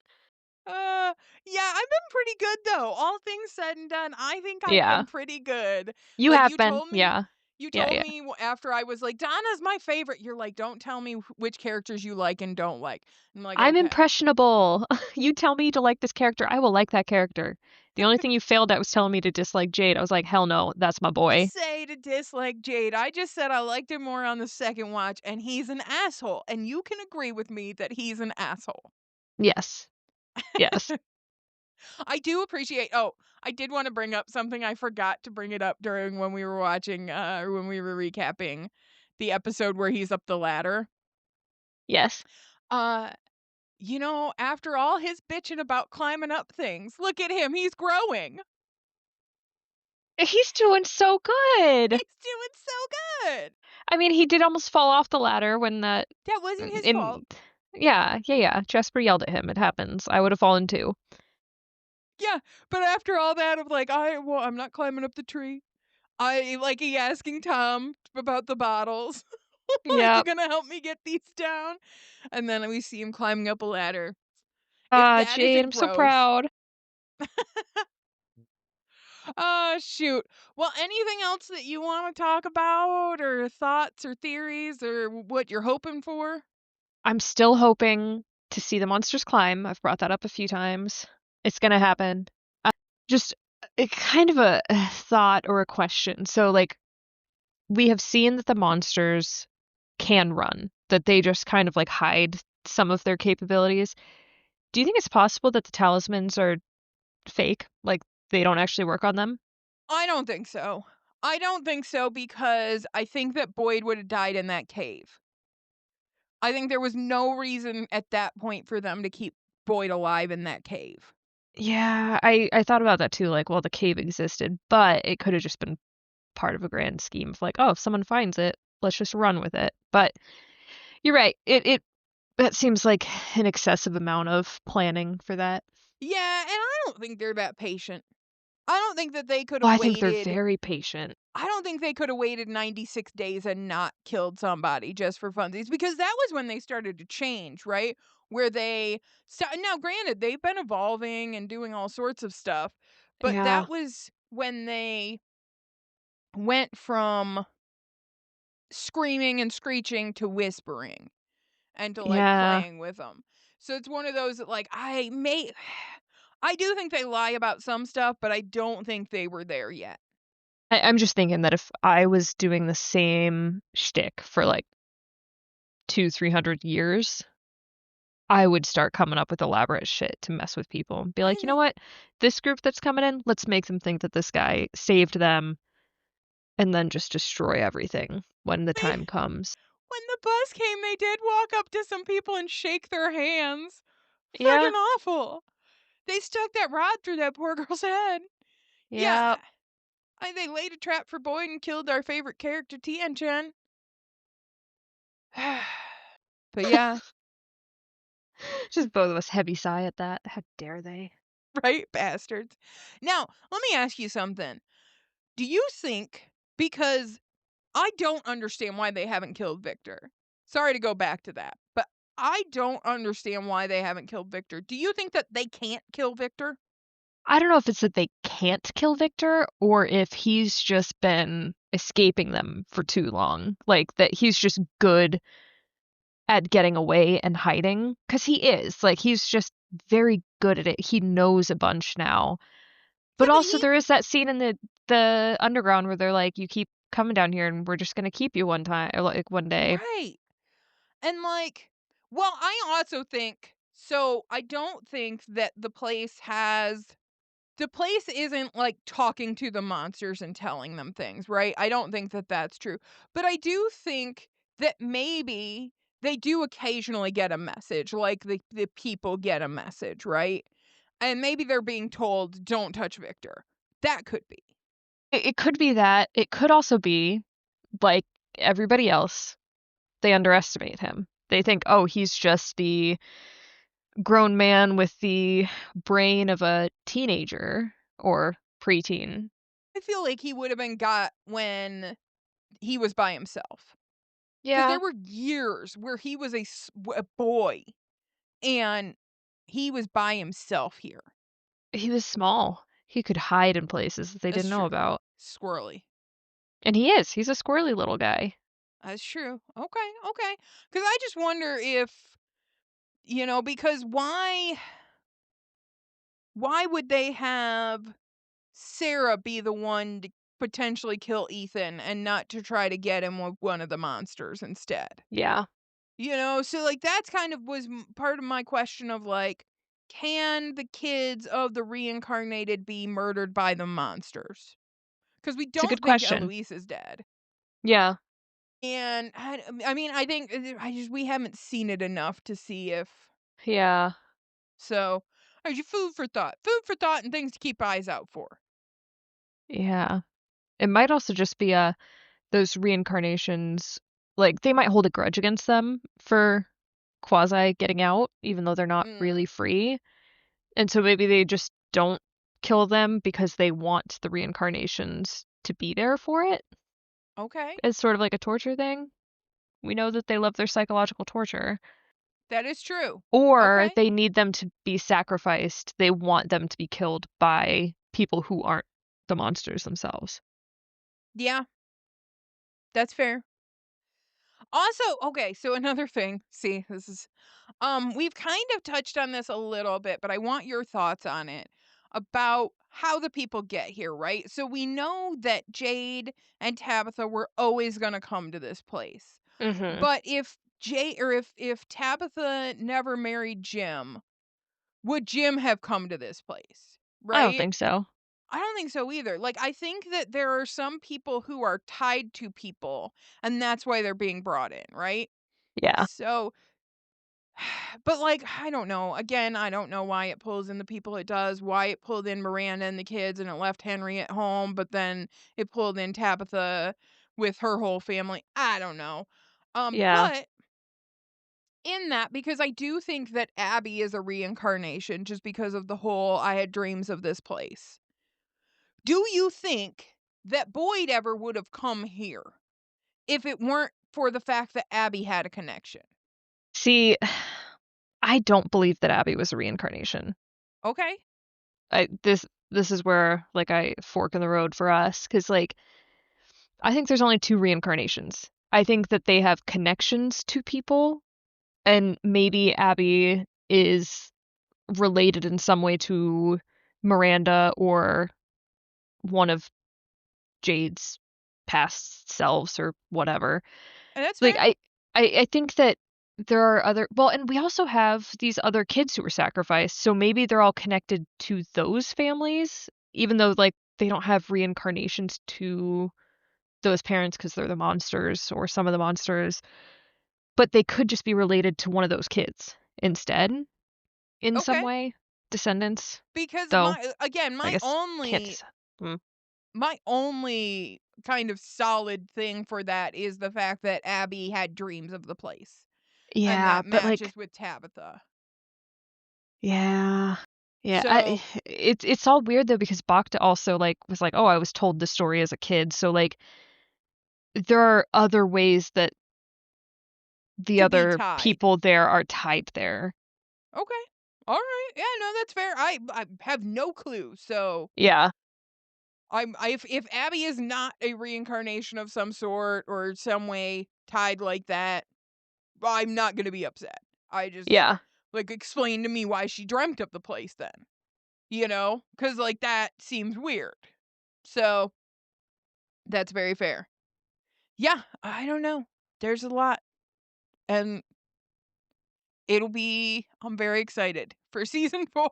S1: Yeah, I've been pretty good though. All things said and done, I think I've
S2: Yeah.
S1: been pretty good.
S2: You
S1: Like
S2: have been. Yeah.
S1: you
S2: Yeah,
S1: told
S2: yeah.
S1: me after I was like, "Donna's my favorite." You're like, "Don't tell me which characters you like and don't like." I'm like,
S2: I'm
S1: "Okay."
S2: impressionable. You tell me to like this character, I will like that character. The only thing you failed at was telling me to dislike Jade. I was like, "Hell no, that's my boy."
S1: Say to dislike Jade. I just said I liked him more on the second watch, and he's an asshole. And you can agree with me that he's an asshole.
S2: Yes. Yes.
S1: I do appreciate I did wanna bring up something I forgot to bring it up during when we were watching, or when we were recapping the episode where he's up the ladder.
S2: Yes.
S1: Uh, after all his bitching about climbing up things, look at him, he's growing.
S2: He's doing so good.
S1: He's doing so good.
S2: I mean, he did almost fall off the ladder when that
S1: That wasn't his fault.
S2: in yeah, yeah, yeah. Jasper yelled at him. It happens. I would have fallen too.
S1: Yeah, but after all that of like, I'm not climbing up the tree. I like he asking Tom about the bottles. Like, "You
S2: Yep.
S1: gonna help me get these down?" And then we see him climbing up a ladder. If that
S2: Jade,
S1: isn't
S2: I'm so
S1: growth.
S2: proud.
S1: Oh, shoot. Well, anything else that you wanna talk about or thoughts or theories or what you're hoping for?
S2: I'm still hoping to see the monsters climb. I've brought that up a few times. It's gonna happen. Just kind of a thought or a question. So, like, we have seen that the monsters can run, that they just kind of like hide some of their capabilities. Do you think it's possible that the talismans are fake? Like, they don't actually work on them?
S1: I don't think so. I don't think so because I think that Boyd would have died in that cave. I think there was no reason at that point for them to keep Boyd alive in that cave.
S2: Yeah, I thought about that too. Like, well, the cave existed, but it could have just been part of a grand scheme of like, oh, if someone finds it, let's just run with it. But you're right. It that seems like an excessive amount of planning for that.
S1: Yeah, and I don't think they're that patient. I don't think that they could
S2: Well,
S1: have
S2: I think they're
S1: waited
S2: very patient.
S1: I don't think they could have waited 96 days and not killed somebody just for funsies because that was when they started to change, right? Where now granted they've been evolving and doing all sorts of stuff, but
S2: Yeah,
S1: that was when they went from screaming and screeching to whispering and to like
S2: yeah.
S1: playing with them. So it's one of those that like I do think they lie about some stuff, but I don't think they were there yet.
S2: I'm just thinking that if I was doing the same shtick for like 300 years, I would start coming up with elaborate shit to mess with people. Be
S1: I
S2: like, you know
S1: think
S2: what? This group that's coming in, let's make them think that this guy saved them and then just destroy everything when the
S1: they
S2: time comes.
S1: when the bus came, they did walk up to some people and shake their hands.
S2: Yeah,
S1: Fucking awful. They stuck that rod through that poor girl's head.
S2: yeah.
S1: Yeah. why they laid a trap for Boyd and killed our favorite character, Tien Chen. But yeah,
S2: Just both of us heavy sigh at that. How dare they?
S1: right, bastards. Now, let me ask you something. Do you think, because I don't understand why they haven't killed Victor. Sorry to go back to that, but I don't understand why they haven't killed Victor. Do you think that they can't kill Victor?
S2: I don't know if it's that they can't kill Victor or if he's just been escaping them for too long. Like that he's just good at getting away and hiding because he is. Like he's just very good at it. He knows a bunch now.
S1: Yeah,
S2: But
S1: but
S2: also
S1: he
S2: there is that scene in the underground where they're like, you keep coming down here and we're just gonna keep you one time or like one day.
S1: right. And like, well, I also think so I don't think that the place isn't like talking to the monsters and telling them things, right? I don't think that that's true. But I do think that maybe they do occasionally get a message, like the people get a message, right? And maybe they're being told, don't touch Victor. That could be.
S2: It could be that. It could also be like everybody else, they underestimate him. They think, oh, he's just the grown man with the brain of a teenager or preteen.
S1: I feel like he would have been got when he was by himself. Because
S2: Yeah,
S1: there were years where he was a boy and he was by himself here.
S2: he was small. He could hide in places that they
S1: That's
S2: didn't know
S1: true.
S2: about.
S1: Squirrely.
S2: And he is. He's a squirrely little guy.
S1: That's true. Okay, okay. Because I just wonder if, because why would they have Sarah be the one to potentially kill Ethan and not to try to get him with one of the monsters instead?
S2: Yeah.
S1: So like that's kind of was part of my question of like, can the kids of the reincarnated be murdered by the monsters? Because we
S2: It's a good
S1: don't think
S2: question.
S1: Eloise is dead.
S2: Yeah.
S1: And I mean, I think we haven't seen it enough to see if
S2: Yeah.
S1: so. Are you food for thought, and things to keep eyes out for?
S2: Yeah. It might also just be those reincarnations like they might hold a grudge against them for quasi getting out even though they're not
S1: Mm,
S2: really free. And so maybe they just don't kill them because they want the reincarnations to be there for it
S1: okay,
S2: as sort of like a torture thing. We know that they love their psychological torture.
S1: that is true.
S2: Or
S1: Okay,
S2: they need them to be sacrificed. They want them to be killed by people who aren't the monsters themselves.
S1: yeah, that's fair. Also, okay, so another thing. See, this is we've kind of touched on this a little bit, but I want your thoughts on it about how the people get here, right? So we know that Jade and Tabitha were always going to come to this place.
S2: Mhm.
S1: But if Jade or if Tabitha never married Jim, would Jim have come to this place?
S2: I don't
S1: Right?
S2: think so.
S1: I don't think so either. Like I think that there are some people who are tied to people and that's why they're being brought in, right?
S2: Yeah.
S1: So but, like, I don't know. Again, I don't know why it pulls in the people it does, why it pulled in Miranda and the kids and it left Henry at home, but then it pulled in Tabitha with her whole family. I don't know.
S2: Yeah.
S1: But in that, because I do think that Abby is a reincarnation just because of the whole I had dreams of this place. Do you think that Boyd ever would have come here if it weren't for the fact that Abby had a connection?
S2: See, I don't believe that Abby was a reincarnation.
S1: Okay.
S2: This is where like I fork in the road for us cuz like I think there's only two reincarnations. I think that they have connections to people and maybe Abby is related in some way to Miranda or one of Jade's past selves or whatever.
S1: And that's
S2: Like
S1: fair.
S2: I think that there are other well, and we also have these other kids who were sacrificed, so maybe they're all connected to those families, even though like they don't have reincarnations to those parents because they're the monsters or some of the monsters, but they could just be related to one of those kids instead in some
S1: Okay.
S2: way. Descendants,
S1: Because
S2: though
S1: my again,
S2: I
S1: my
S2: guess can't
S1: only
S2: decide. Mm.
S1: my only kind of solid thing for that is the fact that Abby had dreams of the place, and
S2: Yeah,
S1: that
S2: but, like
S1: matches with Tabitha.
S2: yeah. Yeah, I
S1: So,
S2: it's all weird though because Bacta also, like, was like, "Oh, I was told this story as a kid," so, like, there are other ways that the
S1: to be
S2: other
S1: tied.
S2: people there are tied there.
S1: Okay. Alright. Yeah, no, that's fair. I have no clue, so
S2: Yeah,
S1: if Abby is not a reincarnation of some sort or some way tied like that, I'm not gonna be upset. I just
S2: yeah.
S1: like, explain to me why she dreamt of the place then, you know? Because like, that seems weird. So, that's very fair. Yeah, I don't know. There's a lot, and I'm very excited for season 4.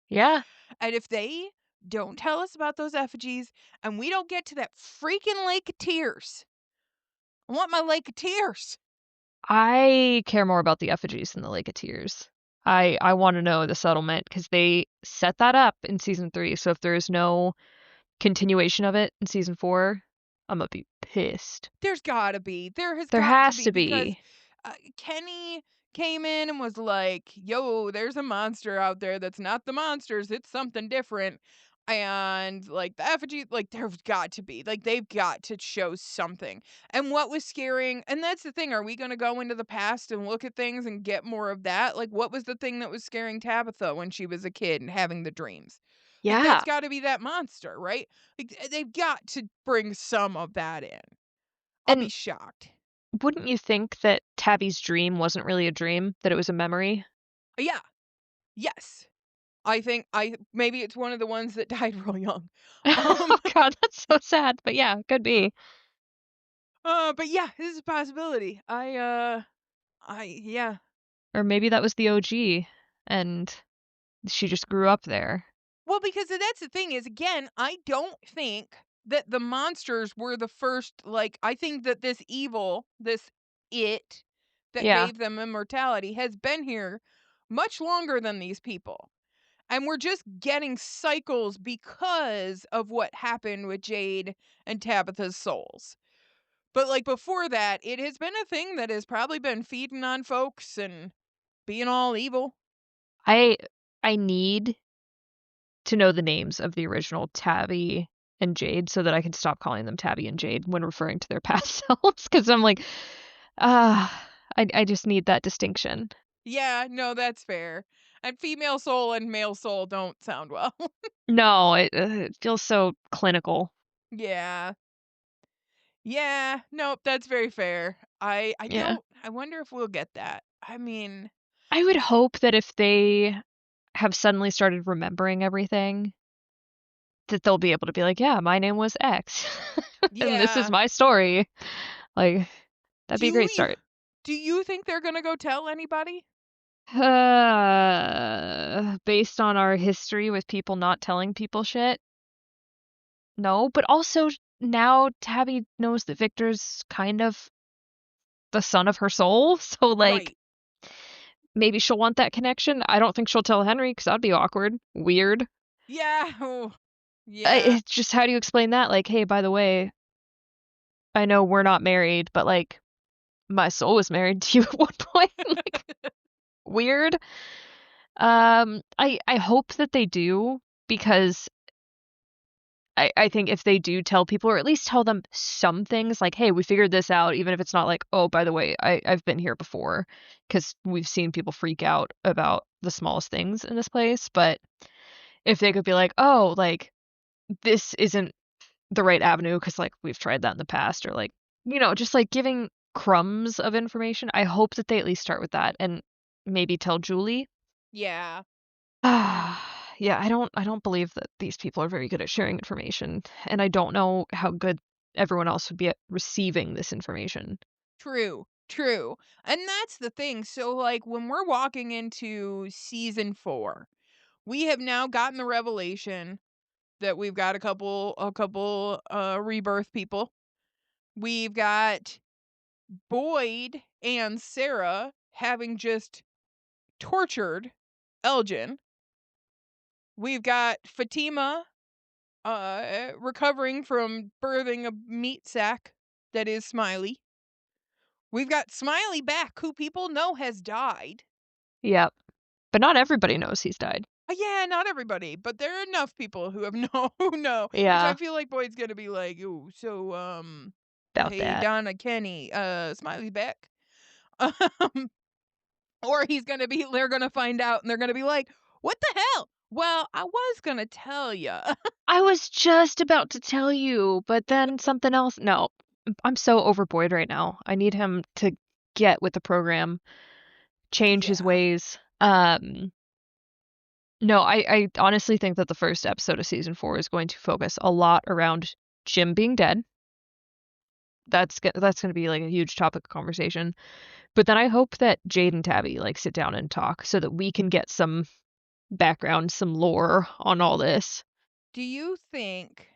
S2: Yeah.
S1: And if they don't tell us about those effigies and we don't get to that freaking Lake of Tears, I want my Lake of Tears.
S2: I care more about the effigies than the Lake of Tears. I wanna know the settlement because they set that up in season 3, so if there's no continuation of it in season 4, Imma be pissed.
S1: There's gotta be. There has
S2: There
S1: got to
S2: has
S1: be
S2: to
S1: because
S2: be.
S1: Kenny came in and was like, "Yo, there's a monster out there that's not the monsters. It's something different." And like the effigy, like there's got to be. Like they've got to show something. And what was scaring, and that's the thing, are we going to go into the past and look at things and get more of that? Like what was the thing that was scaring Tabitha when she was a kid and having the dreams? Like that's
S2: Yeah,
S1: got to be that monster, right? Like they've got to bring some of that in. I'll be
S2: and
S1: shocked.
S2: wouldn't you think that Tabby's dream wasn't really a dream, that it was a memory?
S1: Yeah, yes. I think I maybe it's one of the ones that died real young. Um,
S2: Oh god, that's so sad, but yeah, could be.
S1: but yeah, this is a possibility. Yeah.
S2: Or maybe that was the OG, and she just grew up there.
S1: Well, because that's the thing is, again, I don't think that the monsters were the first, like, I think that this evil, this it that
S2: Yeah.
S1: gave them immortality has been here much longer than these people. And we're just getting cycles because of what happened with Jade and Tabitha's souls. But, like, before that, it has been a thing that has probably been feeding on folks and being all evil.
S2: I I need to know the names of the original Tabby and Jade so that I can stop calling them Tabby and Jade when referring to their past selves. Because 'cause I'm like, I just need that distinction.
S1: Yeah, no, that's fair. And female soul and male soul don't sound well.
S2: No, it feels so clinical.
S1: Yeah. Yeah, nope, that's very fair. I
S2: Yeah.
S1: don't I wonder if we'll get that. I mean,
S2: I would
S1: I
S2: hope that if they have suddenly started remembering everything, that they'll be able to be like, "Yeah, my name was X, and this is
S1: yeah.
S2: my story." Like, that'd
S1: Do
S2: be a great
S1: you
S2: start.
S1: do you think they're gonna go tell anybody?
S2: Based on our history with people not telling people shit, no, but also now Tabby knows that Victor's kind of the son of her soul, so, like,
S1: Right.
S2: maybe she'll want that connection. I don't think she'll tell Henry because 'cause that'd be awkward, weird.
S1: Yeah. Oh, yeah.
S2: It's just how do you explain that? Like, "Hey, by the way, I know we're not married, but, like, my soul was married to you at one point." Like, weird. I hope that they do because I think if they do tell people or at least tell them some things like, "Hey, we figured this out," even if it's not like, "Oh, by the way, I've been here before," because 'cause we've seen people freak out about the smallest things in this place, but if they could be like, "Oh, like, this isn't the right avenue because like, we've tried that in the past," or like, just, like, giving crumbs of information, I hope that they at least start with that and maybe tell Julie.
S1: Yeah.
S2: Yeah, I don't believe that these people are very good at sharing information, and I don't know how good everyone else would be at receiving this information.
S1: True. True. And that's the thing. So like when we're walking into season 4, we have now gotten the revelation that we've got a couple rebirth people. We've got Boyd and Sarah having just tortured Elgin. We've got Fatima recovering from birthing a meat sack that is Smiley. We've got Smiley back, who people know has died.
S2: Yep. But not everybody knows he's died.
S1: Yeah, not everybody, but there are enough people who have know who know, which I
S2: Yeah,
S1: feel like Boyd's gonna be like, "Ooh, so,
S2: about
S1: hey,
S2: that.
S1: Donna, Kenny, Smiley's back." Um, or he's gonna be they're gonna find out and they're gonna be like, "What the hell?" "Well, I was gonna tell ya."
S2: I was just about to tell you, but then something else no. I'm so over Boyd right now. I need him to get with the program, change his
S1: Yeah.
S2: ways. No, I honestly think that the first episode of season 4 is going to focus a lot around Jim being dead. That's gonna be, like, a huge topic of conversation. But then I hope that Jade and Tabby, like, sit down and talk so that we can get some background, some lore on all this.
S1: Do you think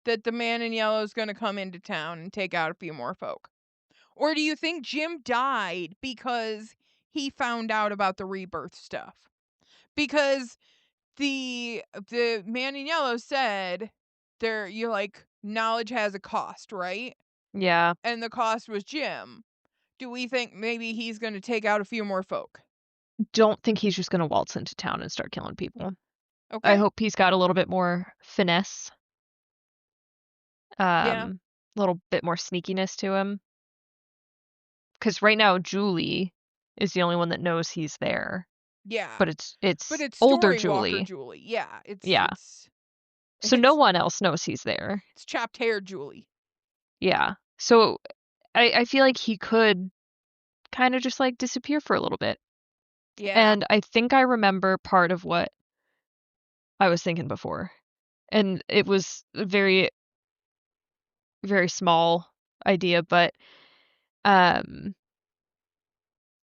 S1: that the man in yellow is gonna come into town and take out a few more folk? Or do you think Jim died because he found out about the rebirth stuff? Because the man in yellow said there you like knowledge has a cost, right?
S2: Yeah.
S1: And the cost was Jim. Do we think maybe he's going to take out a few more folk?
S2: Don't think he's just gonna waltz into town and start killing people. I
S1: Okay.
S2: hope he's got a little bit more finesse,
S1: Yeah.
S2: a little bit more sneakiness to him. Because right now Julie is the only one that knows he's there,
S1: Yeah.
S2: but
S1: But
S2: it's
S1: it's
S2: older
S1: Storywalker
S2: Julie.
S1: Julie. Yeah, it's
S2: Yeah.
S1: it's
S2: So no
S1: it's
S2: one else knows he's there.
S1: it's chopped hair Julie.
S2: Yeah. So I feel like he could kinda just, like, disappear for a little bit.
S1: Yeah.
S2: And I think I remember part of what I was thinking before, and it was a very, very small idea, but, um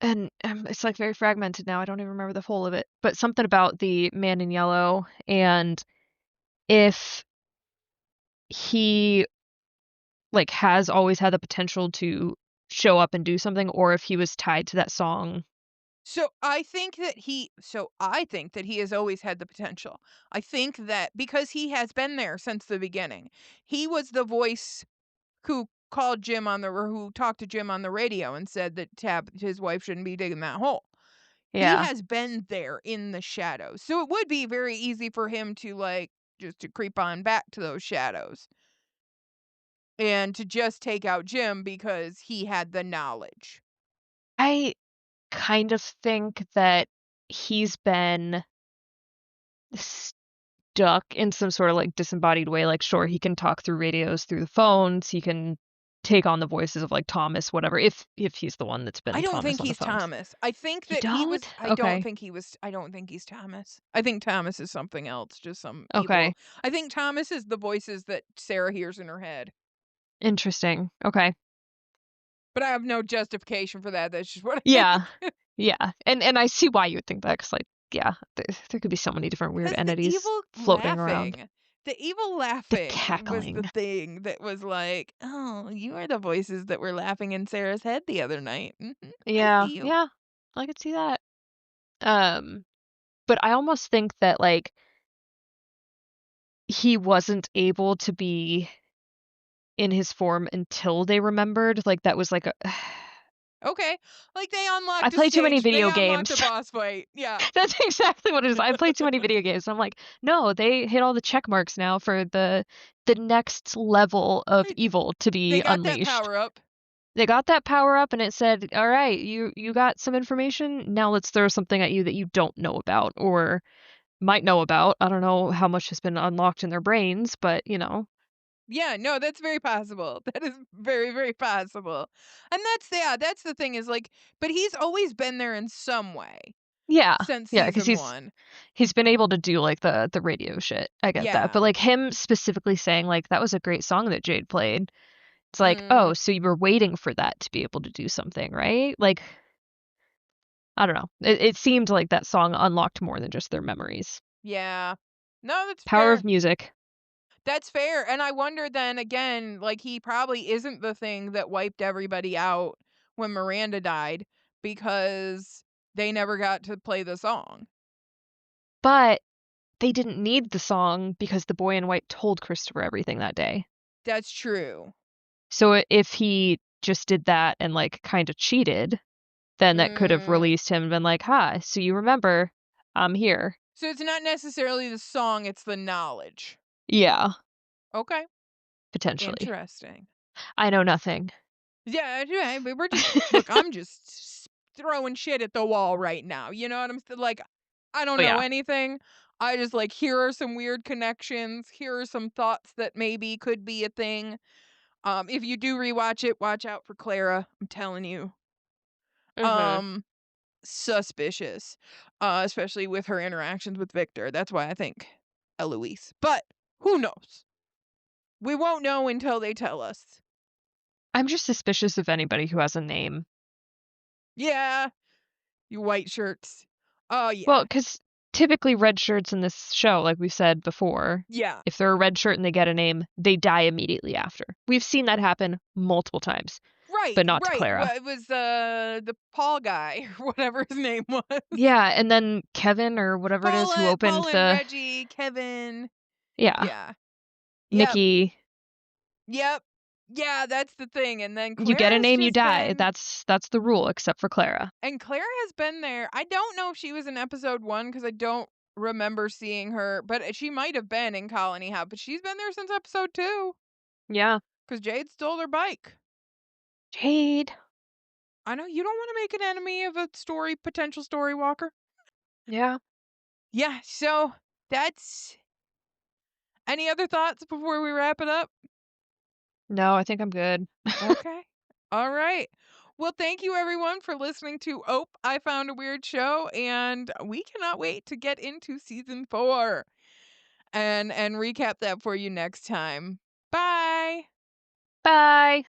S2: it's, like, very fragmented now, I don't even remember the whole of it, but something about the man in yellow, and if he, like, has always had the potential to show up and do something, or if he was tied to that song.
S1: I think that he has always had the potential. I think that because he has been there since the beginning. He was the voice who called Jim on the or who talked to Jim on the radio and said that his wife shouldn't be digging that hole. He
S2: Yeah.
S1: has been there in the shadows. So it would be very easy for him to like just to creep on back to those shadows and to just take out Jim because he had the knowledge.
S2: I kind of think that he's been stuck in some sort of, like, disembodied way, like, sure, he can talk through radios, through the phones, he can take on the voices of, like, Thomas, whatever, if he's the one that's
S1: I
S2: been
S1: don't
S2: Thomas
S1: think
S2: on the
S1: he's
S2: phones.
S1: Thomas. I think
S2: You
S1: that he was
S2: don't? Okay.
S1: I don't think he's Thomas. I think Thomas is something else, just some evil.
S2: Okay.
S1: I think Thomas is the voices that Sarah hears in her head.
S2: Interesting. Okay.
S1: But I have no justification for that. That's just what I
S2: Yeah.
S1: think.
S2: Yeah. And I see why you would think that, 'cause, like, yeah, there could be so many different weird
S1: Because
S2: entities floating around.
S1: the evil
S2: The
S1: laughing was the
S2: cackling.
S1: thing that was like, "Oh, you are the voices that were laughing in Sarah's head the other night. Mhm, I
S2: Yeah,
S1: see you."
S2: yeah, I could see that. Um, but I almost think that, like, he wasn't able to be in his form until they remembered, like, that was like a
S1: Okay. Like,
S2: I play too many
S1: they
S2: video
S1: unlocked a
S2: games.
S1: boss fight. Yeah.
S2: That's exactly what it is. I play too many video games. I'm like, "No, they hit all the check marks now for the next level of evil to
S1: They
S2: be
S1: got that
S2: unleashed."
S1: power up.
S2: They got that power up and it said, "All right, you got some information. Now let's throw something at you that you don't know about or might know about." I don't know how much has been unlocked in their brains, but, you know.
S1: Yeah, no, that's very possible. That is very, very possible. And that's the thing is, like but he's always been there in some way
S2: Yeah.
S1: since
S2: Yeah, because
S1: season 1.
S2: he's been able to do, like, the radio shit. I get that. But,
S1: Yeah.
S2: like, him specifically saying, like, "That was a great song that Jade played." It's like, "Oh,
S1: Mm,
S2: so you were waiting for that to be able to do something, right?" Like, I don't know. It seemed like that song unlocked more than just their memories.
S1: yeah. No, that's
S2: Power
S1: fair.
S2: of music.
S1: That's fair, and I wonder then again, like, he probably isn't the thing that wiped everybody out when Miranda died because they never got to play the song.
S2: But they didn't need the song because the boy in white told Christopher everything that day.
S1: That's true.
S2: So if he just did that and, like, kinda cheated, then that could have
S1: Mm.
S2: released him and been like, "Ha, so you remember, I'm here."
S1: So it's not necessarily the song, it's the knowledge.
S2: Yeah,
S1: Okay,
S2: potentially.
S1: interesting.
S2: I know nothing.
S1: Yeah, yeah, but we're just look, I'm just throwing shit at the wall right now. You know what I'm saying? Like, I don't
S2: Oh,
S1: know
S2: yeah.
S1: anything. I just like here are some weird connections. Here are some thoughts that maybe could be a thing. If you do rewatch it, watch out for Clara. I'm telling you.
S2: Mhm.
S1: Um, Suspicious, especially with her interactions with Victor. That's why I think Eloise. But who knows? We won't know until they tell us.
S2: I'm just suspicious of anybody who has a name.
S1: Yeah, you white shirts. Oh
S2: Well,
S1: yeah,
S2: 'cause typically red shirts in this show, like we said before,
S1: yeah.
S2: if they're a red shirt and they get a name, they die immediately after. We've seen that happen multiple times,
S1: Right,
S2: but not to
S1: right.
S2: Clara.
S1: Well, it was the Paul guy or whatever his name was.
S2: Yeah, and then Kevin or whatever it is who opened
S1: Paul and
S2: the
S1: Reggie, Kevin.
S2: yeah,
S1: Yeah. Yep.
S2: Nikki.
S1: Yep. Yeah, that's the thing. And then
S2: You get a
S1: Clara's
S2: name, you
S1: just
S2: die.
S1: been
S2: That's the rule except for Clara.
S1: and Clara has been there. I don't know if she was in episode 1 because I don't remember seeing her, but she might have been in Colony Hub, but she's been there since episode 2
S2: Yeah.
S1: because Jade stole her bike.
S2: Jade.
S1: I know you don't want to make an enemy of a potential story walker.
S2: Yeah.
S1: Yeah, so that's any other thoughts before we wrap it up?
S2: No, I think I'm good.
S1: Okay. All right. Well, thank you everyone for listening to Ope, I Found a Weird Show, and we cannot wait to get into season 4 and recap that for you next time. Bye.
S2: Bye.